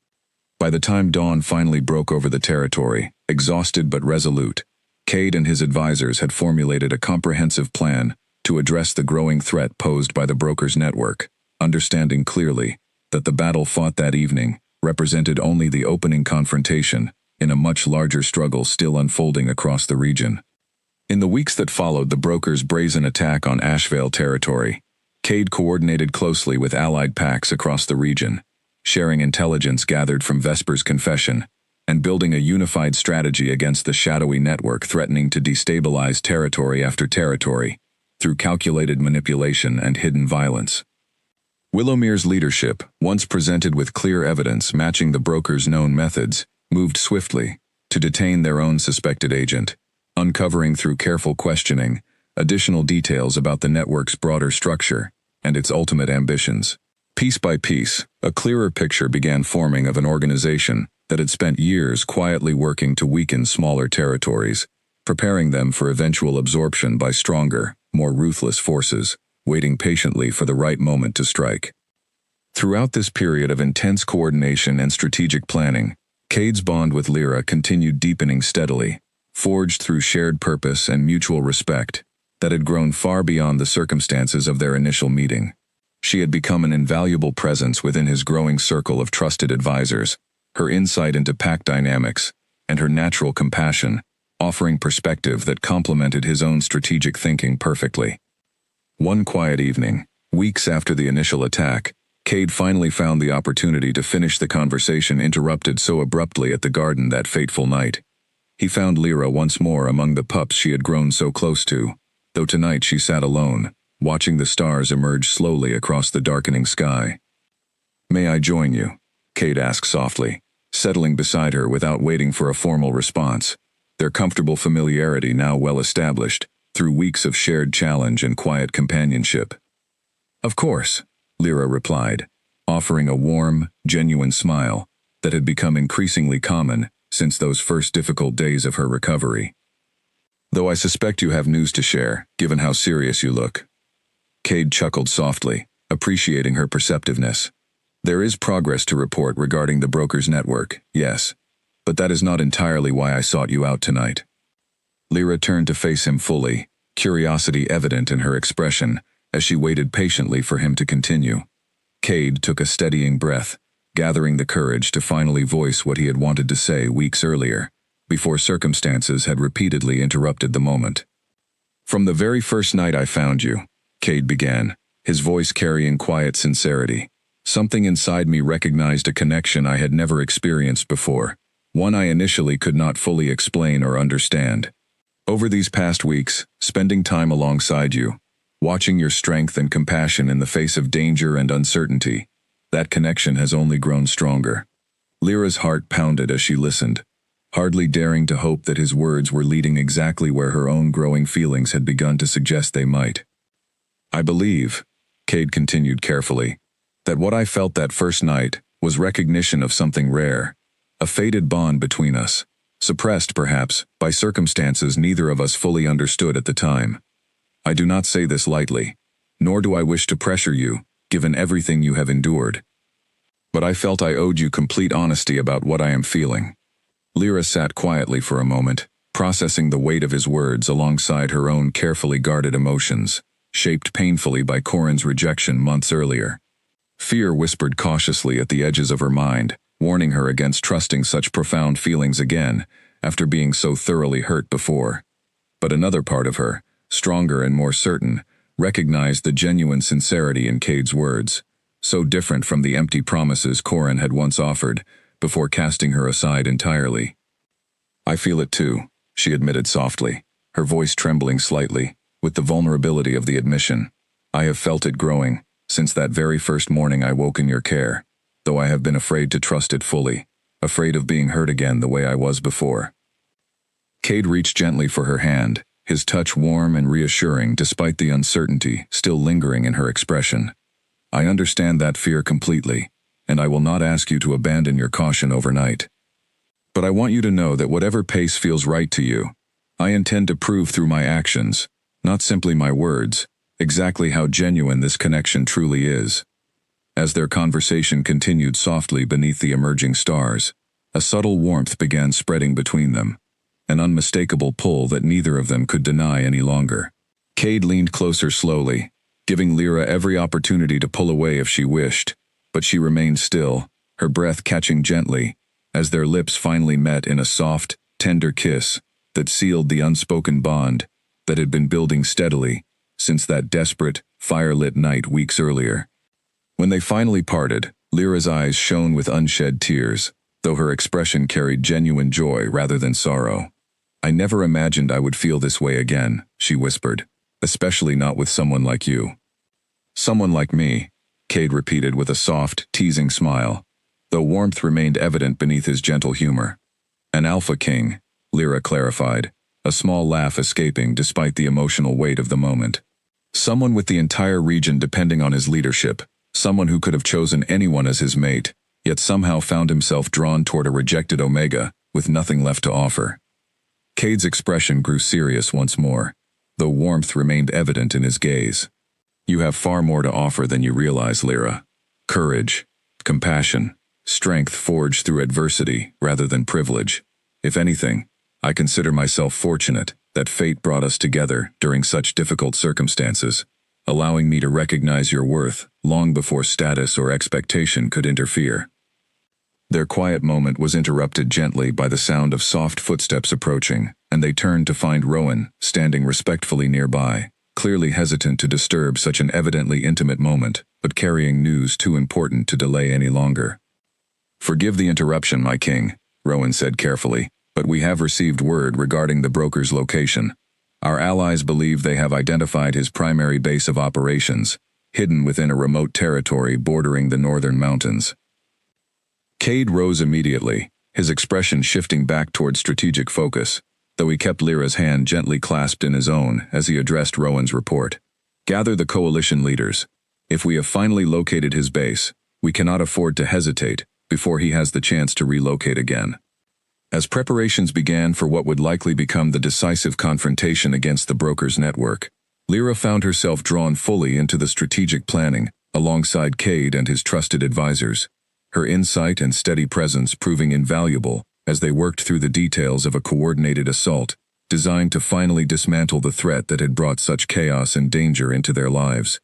By the time dawn finally broke over the territory, exhausted but resolute, Cade and his advisors had formulated a comprehensive plan to address the growing threat posed by the broker's network, understanding clearly that the battle fought that evening represented only the opening confrontation in a much larger struggle still unfolding across the region. In the weeks that followed the broker's brazen attack on Ashvale territory, Cade coordinated closely with allied packs across the region, sharing intelligence gathered from Vesper's confession, and building a unified strategy against the shadowy network threatening to destabilize territory after territory through calculated manipulation and hidden violence. Willomir's leadership, once presented with clear evidence matching the broker's known methods, moved swiftly to detain their own suspected agent, uncovering through careful questioning additional details about the network's broader structure and its ultimate ambitions. Piece by piece, a clearer picture began forming of an organization that had spent years quietly working to weaken smaller territories, preparing them for eventual absorption by stronger, more ruthless forces, waiting patiently for the right moment to strike. Throughout this period of intense coordination and strategic planning, Cade's bond with Lyra continued deepening steadily, forged through shared purpose and mutual respect that had grown far beyond the circumstances of their initial meeting. She had become an invaluable presence within his growing circle of trusted advisors, her insight into pack dynamics, and her natural compassion, offering perspective that complemented his own strategic thinking perfectly. One quiet evening, weeks after the initial attack, Cade finally found the opportunity to finish the conversation interrupted so abruptly at the garden that fateful night. He found Lyra once more among the pups she had grown so close to, though tonight she sat alone, watching the stars emerge slowly across the darkening sky. "May I join you?" Cade asked softly, settling beside her without waiting for a formal response, their comfortable familiarity now well established through weeks of shared challenge and quiet companionship. "Of course," Lyra replied, offering a warm, genuine smile that had become increasingly common since those first difficult days of her recovery. "Though I suspect you have news to share, given how serious you look." Cade chuckled softly, appreciating her perceptiveness. "There is progress to report regarding the broker's network, yes, but that is not entirely why I sought you out tonight." Lyra turned to face him fully, curiosity evident in her expression as she waited patiently for him to continue. Cade took a steadying breath, gathering the courage to finally voice what he had wanted to say weeks earlier, before circumstances had repeatedly interrupted the moment. "From the very first night I found you," Cade began, his voice carrying quiet sincerity, "something inside me recognized a connection I had never experienced before, one I initially could not fully explain or understand. Over these past weeks, spending time alongside you, watching your strength and compassion in the face of danger and uncertainty, that connection has only grown stronger." Lyra's heart pounded as she listened, hardly daring to hope that his words were leading exactly where her own growing feelings had begun to suggest they might. "I believe," Cade continued carefully, "that what I felt that first night was recognition of something rare, a faded bond between us, suppressed, perhaps, by circumstances neither of us fully understood at the time. I do not say this lightly, nor do I wish to pressure you, given everything you have endured. But I felt I owed you complete honesty about what I am feeling." Lyra sat quietly for a moment, processing the weight of his words alongside her own carefully guarded emotions, shaped painfully by Corin's rejection months earlier. Fear whispered cautiously at the edges of her mind, warning her against trusting such profound feelings again after being so thoroughly hurt before. But another part of her, stronger and more certain, recognized the genuine sincerity in Cade's words, so different from the empty promises Corin had once offered before casting her aside entirely. "I feel it too," she admitted softly, her voice trembling slightly with the vulnerability of the admission. "I have felt it growing since that very first morning I woke in your care, though I have been afraid to trust it fully, afraid of being hurt again the way I was before." Cade reached gently for her hand, his touch warm and reassuring despite the uncertainty still lingering in her expression. "I understand that fear completely, and I will not ask you to abandon your caution overnight. But I want you to know that whatever pace feels right to you, I intend to prove through my actions, not simply my words, exactly how genuine this connection truly is." As their conversation continued softly beneath the emerging stars, a subtle warmth began spreading between them, an unmistakable pull that neither of them could deny any longer. Cade leaned closer slowly, giving Lyra every opportunity to pull away if she wished, but she remained still, her breath catching gently, as their lips finally met in a soft, tender kiss that sealed the unspoken bond that had been building steadily since that desperate, fire-lit night weeks earlier. When they finally parted, Lyra's eyes shone with unshed tears, though her expression carried genuine joy rather than sorrow. "I never imagined I would feel this way again," she whispered, "especially not with someone like you." "Someone like me," Cade repeated with a soft, teasing smile, though warmth remained evident beneath his gentle humor. An Alpha King, Lyra clarified, a small laugh escaping despite the emotional weight of the moment. Someone with the entire region depending on his leadership, someone who could have chosen anyone as his mate, yet somehow found himself drawn toward a rejected Omega, with nothing left to offer. Cade's expression grew serious once more, though warmth remained evident in his gaze. You have far more to offer than you realize, Lyra. Courage, compassion, strength forged through adversity rather than privilege. If anything, I consider myself fortunate that fate brought us together during such difficult circumstances, allowing me to recognize your worth long before status or expectation could interfere. Their quiet moment was interrupted gently by the sound of soft footsteps approaching, and they turned to find Rowan standing respectfully nearby, clearly hesitant to disturb such an evidently intimate moment, but carrying news too important to delay any longer. Forgive the interruption, my king, Rowan said carefully, but we have received word regarding the broker's location. Our allies believe they have identified his primary base of operations, hidden within a remote territory bordering the northern mountains. Cade rose immediately, his expression shifting back toward strategic focus, though he kept Lyra's hand gently clasped in his own as he addressed Rowan's report. Gather the coalition leaders. If we have finally located his base, we cannot afford to hesitate before he has the chance to relocate again. As preparations began for what would likely become the decisive confrontation against the broker's network, Lyra found herself drawn fully into the strategic planning alongside Cade and his trusted advisors, her insight and steady presence proving invaluable as they worked through the details of a coordinated assault designed to finally dismantle the threat that had brought such chaos and danger into their lives.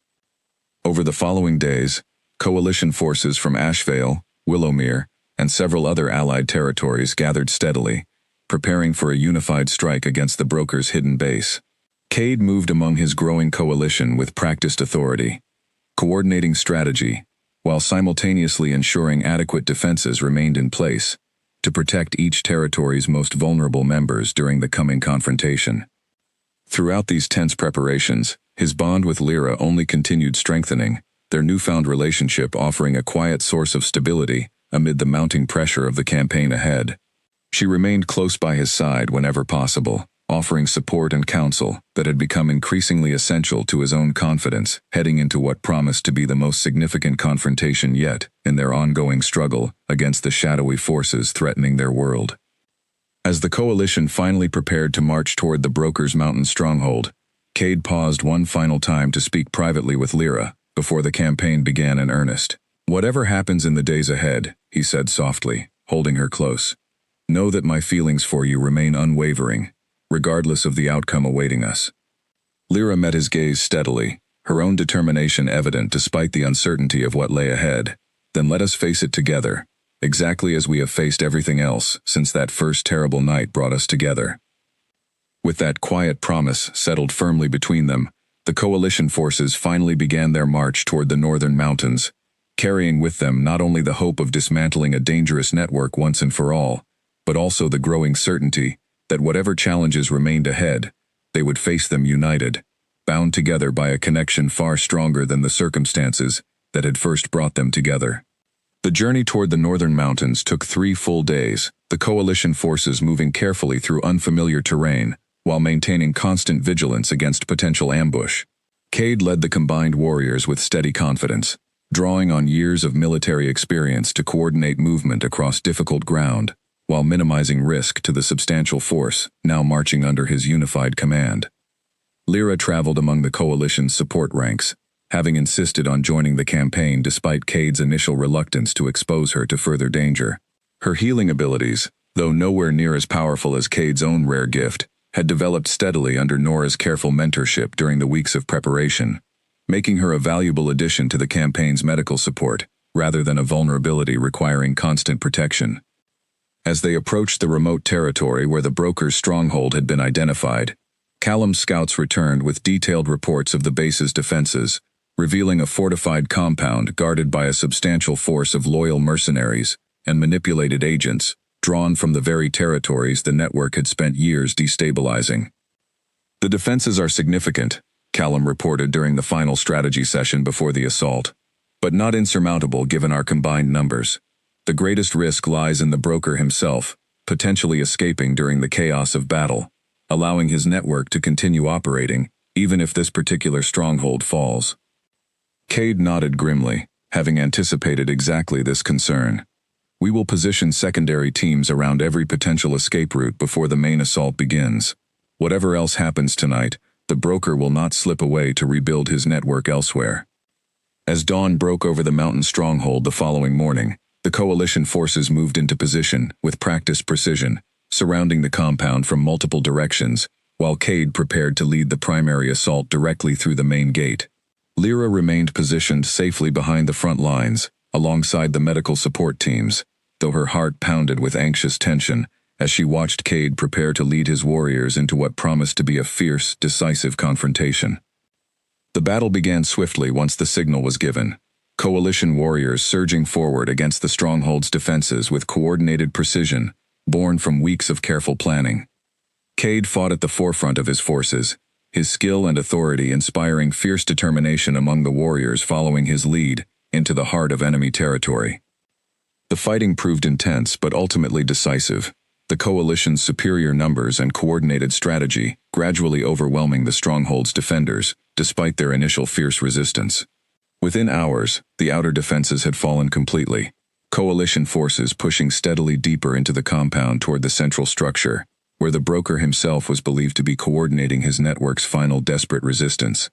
Over the following days, coalition forces from Ashvale, Willowmere, and several other allied territories gathered steadily, preparing for a unified strike against the broker's hidden base. Cade moved among his growing coalition with practiced authority, coordinating strategy, while simultaneously ensuring adequate defenses remained in place to protect each territory's most vulnerable members during the coming confrontation. Throughout these tense preparations, his bond with Lyra only continued strengthening, their newfound relationship offering a quiet source of stability amid the mounting pressure of the campaign ahead. She remained close by his side whenever possible, offering support and counsel that had become increasingly essential to his own confidence heading into what promised to be the most significant confrontation yet in their ongoing struggle against the shadowy forces threatening their world. As the coalition finally prepared to march toward the broker's mountain stronghold, Cade paused one final time to speak privately with Lyra before the campaign began in earnest. Whatever happens in the days ahead, he said softly, holding her close, know that my feelings for you remain unwavering, regardless of the outcome awaiting us. Lyra met his gaze steadily, her own determination evident despite the uncertainty of what lay ahead. Then let us face it together, exactly as we have faced everything else since that first terrible night brought us together. With that quiet promise settled firmly between them, the coalition forces finally began their march toward the northern mountains, carrying with them not only the hope of dismantling a dangerous network once and for all, but also the growing certainty that whatever challenges remained ahead, they would face them united, bound together by a connection far stronger than the circumstances that had first brought them together. The journey toward the northern mountains took 3 full days, the coalition forces moving carefully through unfamiliar terrain, while maintaining constant vigilance against potential ambush. Cade led the combined warriors with steady confidence, drawing on years of military experience to coordinate movement across difficult ground, while minimizing risk to the substantial force now marching under his unified command. Lyra traveled among the coalition's support ranks, having insisted on joining the campaign despite Cade's initial reluctance to expose her to further danger. Her healing abilities, though nowhere near as powerful as Cade's own rare gift, had developed steadily under Nora's careful mentorship during the weeks of preparation, making her a valuable addition to the campaign's medical support, rather than a vulnerability requiring constant protection. As they approached the remote territory where the broker's stronghold had been identified, Callum's scouts returned with detailed reports of the base's defenses, revealing a fortified compound guarded by a substantial force of loyal mercenaries and manipulated agents, drawn from the very territories the network had spent years destabilizing. The defenses are significant, Callum reported during the final strategy session before the assault. but not insurmountable given our combined numbers. The greatest risk lies in the broker himself, potentially escaping during the chaos of battle, allowing his network to continue operating, even if this particular stronghold falls. Cade nodded grimly, having anticipated exactly this concern. We will position secondary teams around every potential escape route before the main assault begins. Whatever else happens tonight, the broker will not slip away to rebuild his network elsewhere. As dawn broke over the mountain stronghold the following morning, the coalition forces moved into position with practiced precision, surrounding the compound from multiple directions, while Cade prepared to lead the primary assault directly through the main gate. Lyra remained positioned safely behind the front lines, alongside the medical support teams, though her heart pounded with anxious tension as she watched Cade prepare to lead his warriors into what promised to be a fierce, decisive confrontation. The battle began swiftly once the signal was given, coalition warriors surging forward against the stronghold's defenses with coordinated precision, born from weeks of careful planning. Cade fought at the forefront of his forces, his skill and authority inspiring fierce determination among the warriors following his lead into the heart of enemy territory. The fighting proved intense but ultimately decisive, the coalition's superior numbers and coordinated strategy gradually overwhelming the stronghold's defenders, despite their initial fierce resistance. Within hours, the outer defenses had fallen completely, coalition forces pushing steadily deeper into the compound toward the central structure, where the broker himself was believed to be coordinating his network's final desperate resistance.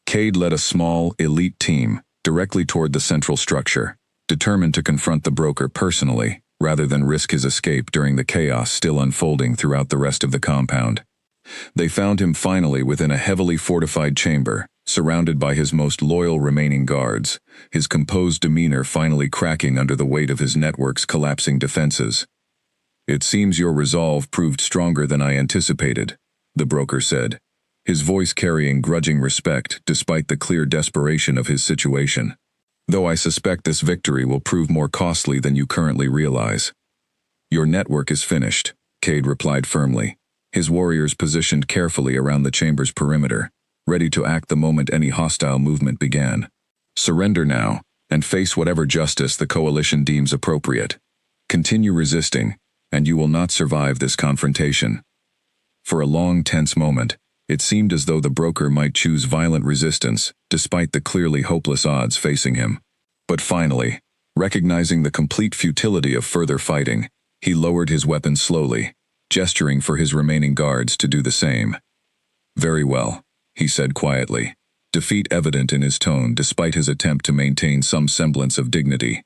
Cade led a small, elite team directly toward the central structure, determined to confront the broker personally, rather than risk his escape during the chaos still unfolding throughout the rest of the compound. They found him finally within a heavily fortified chamber, surrounded by his most loyal remaining guards, his composed demeanor finally cracking under the weight of his network's collapsing defenses. "It seems your resolve proved stronger than I anticipated," the broker said, his voice carrying grudging respect despite the clear desperation of his situation. "Though I suspect this victory will prove more costly than you currently realize." "Your network is finished," Cade replied firmly, his warriors positioned carefully around the chamber's perimeter, ready to act the moment any hostile movement began. "Surrender now, and face whatever justice the coalition deems appropriate. Continue resisting, and you will not survive this confrontation." For a long, tense moment, it seemed as though the broker might choose violent resistance, despite the clearly hopeless odds facing him. But finally, recognizing the complete futility of further fighting, he lowered his weapon slowly, gesturing for his remaining guards to do the same. "Very well," he said quietly, defeat evident in his tone despite his attempt to maintain some semblance of dignity.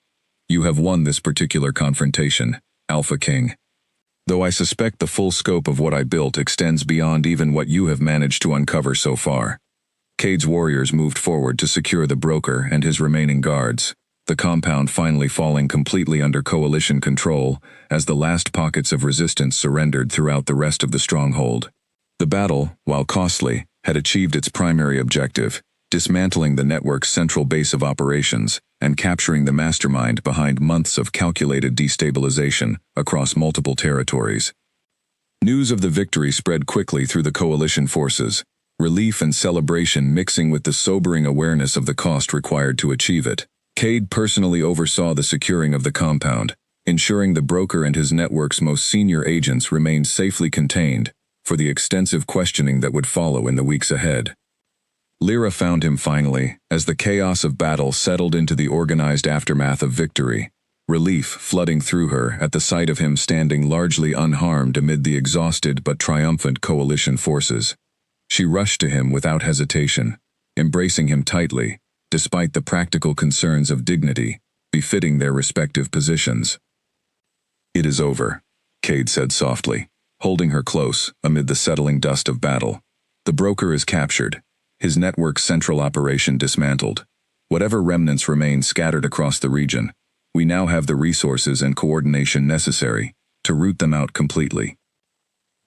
"You have won this particular confrontation, Alpha King. Though I suspect the full scope of what I built extends beyond even what you have managed to uncover so far." Cade's warriors moved forward to secure the broker and his remaining guards, the compound finally falling completely under coalition control as the last pockets of resistance surrendered throughout the rest of the stronghold. The battle, while costly, had achieved its primary objective, dismantling the network's central base of operations and capturing the mastermind behind months of calculated destabilization across multiple territories. News of the victory spread quickly through the coalition forces, relief and celebration mixing with the sobering awareness of the cost required to achieve it. Cade personally oversaw the securing of the compound, ensuring the broker and his network's most senior agents remained safely contained for the extensive questioning that would follow in the weeks ahead. Lyra found him finally, as the chaos of battle settled into the organized aftermath of victory, relief flooding through her at the sight of him standing largely unharmed amid the exhausted but triumphant coalition forces. She rushed to him without hesitation, embracing him tightly, despite the practical concerns of dignity befitting their respective positions. "It is over," Cade said softly, holding her close amid the settling dust of battle. "The broker is captured, his network's central operation dismantled. Whatever remnants remain scattered across the region, we now have the resources and coordination necessary to root them out completely."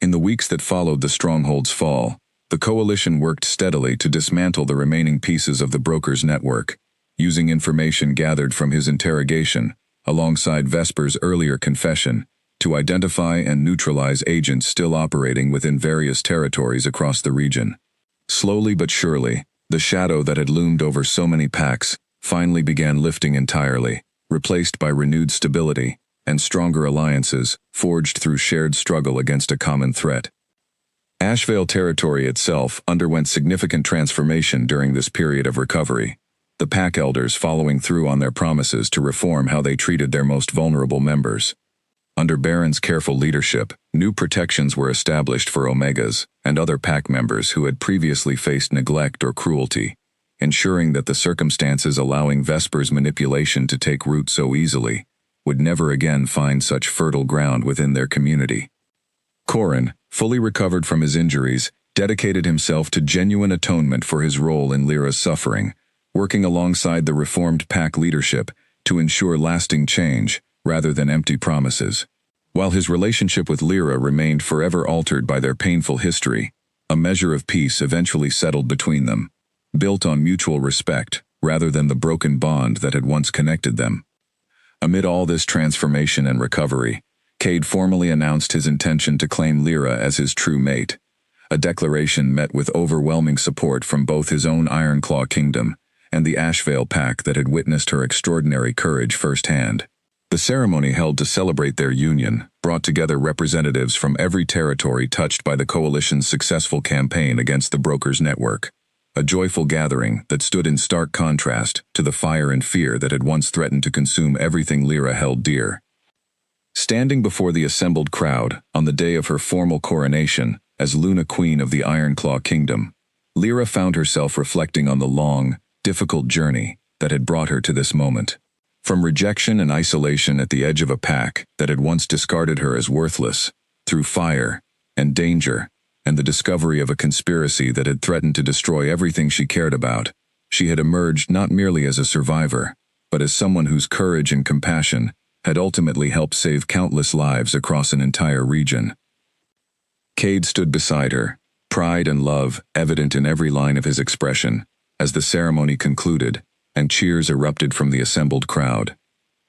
In the weeks that followed the stronghold's fall, the coalition worked steadily to dismantle the remaining pieces of the broker's network, using information gathered from his interrogation, alongside Vesper's earlier confession, to identify and neutralize agents still operating within various territories across the region. Slowly but surely, the shadow that had loomed over so many packs finally began lifting entirely, replaced by renewed stability and stronger alliances forged through shared struggle against a common threat. Ashvale territory itself underwent significant transformation during this period of recovery, the Pack Elders following through on their promises to reform how they treated their most vulnerable members. Under Baron's careful leadership, new protections were established for Omegas and other Pack members who had previously faced neglect or cruelty, ensuring that the circumstances allowing Vesper's manipulation to take root so easily would never again find such fertile ground within their community. Corin, fully recovered from his injuries, dedicated himself to genuine atonement for his role in Lyra's suffering, working alongside the reformed Pack leadership to ensure lasting change rather than empty promises. While his relationship with Lyra remained forever altered by their painful history, a measure of peace eventually settled between them, built on mutual respect rather than the broken bond that had once connected them. Amid all this transformation and recovery, Cade formally announced his intention to claim Lyra as his true mate, a declaration met with overwhelming support from both his own Ironclaw kingdom and the Ashvale Pack that had witnessed her extraordinary courage firsthand. The ceremony held to celebrate their union brought together representatives from every territory touched by the Coalition's successful campaign against the Brokers Network, a joyful gathering that stood in stark contrast to the fire and fear that had once threatened to consume everything Lyra held dear. Standing before the assembled crowd on the day of her formal coronation as Luna Queen of the Ironclaw Kingdom, Lyra found herself reflecting on the long, difficult journey that had brought her to this moment. From rejection and isolation at the edge of a pack that had once discarded her as worthless, through fire and danger, and the discovery of a conspiracy that had threatened to destroy everything she cared about, she had emerged not merely as a survivor, but as someone whose courage and compassion had ultimately helped save countless lives across an entire region. Cade stood beside her, pride and love evident in every line of his expression, as the ceremony concluded and cheers erupted from the assembled crowd.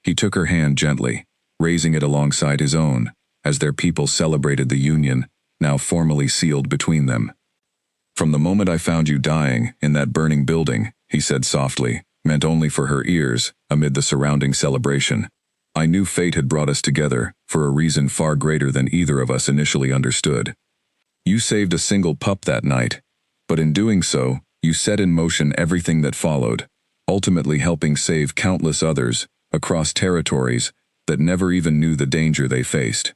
He took her hand gently, raising it alongside his own, as their people celebrated the union, now formally sealed between them. "From the moment I found you dying in that burning building," he said softly, meant only for her ears, amid the surrounding celebration, "I knew fate had brought us together for a reason far greater than either of us initially understood. You saved a single pup that night, but in doing so, you set in motion everything that followed, ultimately helping save countless others across territories that never even knew the danger they faced."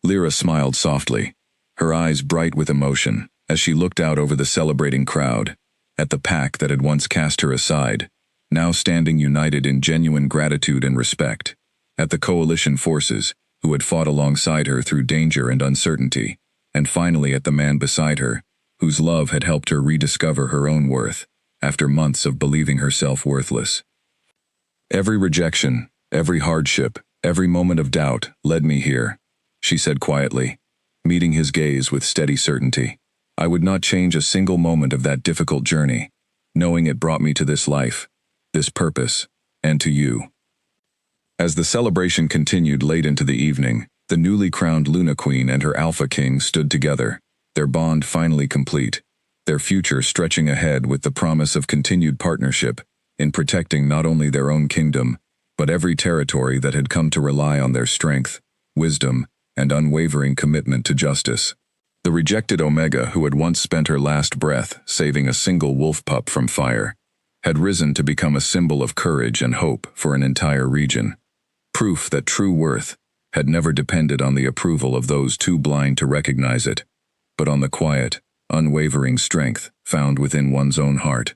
Lyra smiled softly, her eyes bright with emotion, as she looked out over the celebrating crowd, at the pack that had once cast her aside, now standing united in genuine gratitude and respect, at the Coalition forces, who had fought alongside her through danger and uncertainty, and finally at the man beside her, whose love had helped her rediscover her own worth, after months of believing herself worthless. "Every rejection, every hardship, every moment of doubt led me here," she said quietly, meeting his gaze with steady certainty. "I would not change a single moment of that difficult journey, knowing it brought me to this life, this purpose, and to you." As the celebration continued late into the evening, the newly crowned Luna Queen and her Alpha King stood together, their bond finally complete, their future stretching ahead with the promise of continued partnership in protecting not only their own kingdom, but every territory that had come to rely on their strength, wisdom, and unwavering commitment to justice. The rejected Omega, who had once spent her last breath saving a single wolf pup from fire, had risen to become a symbol of courage and hope for an entire region, proof that true worth had never depended on the approval of those too blind to recognize it, but on the quiet, unwavering strength found within one's own heart.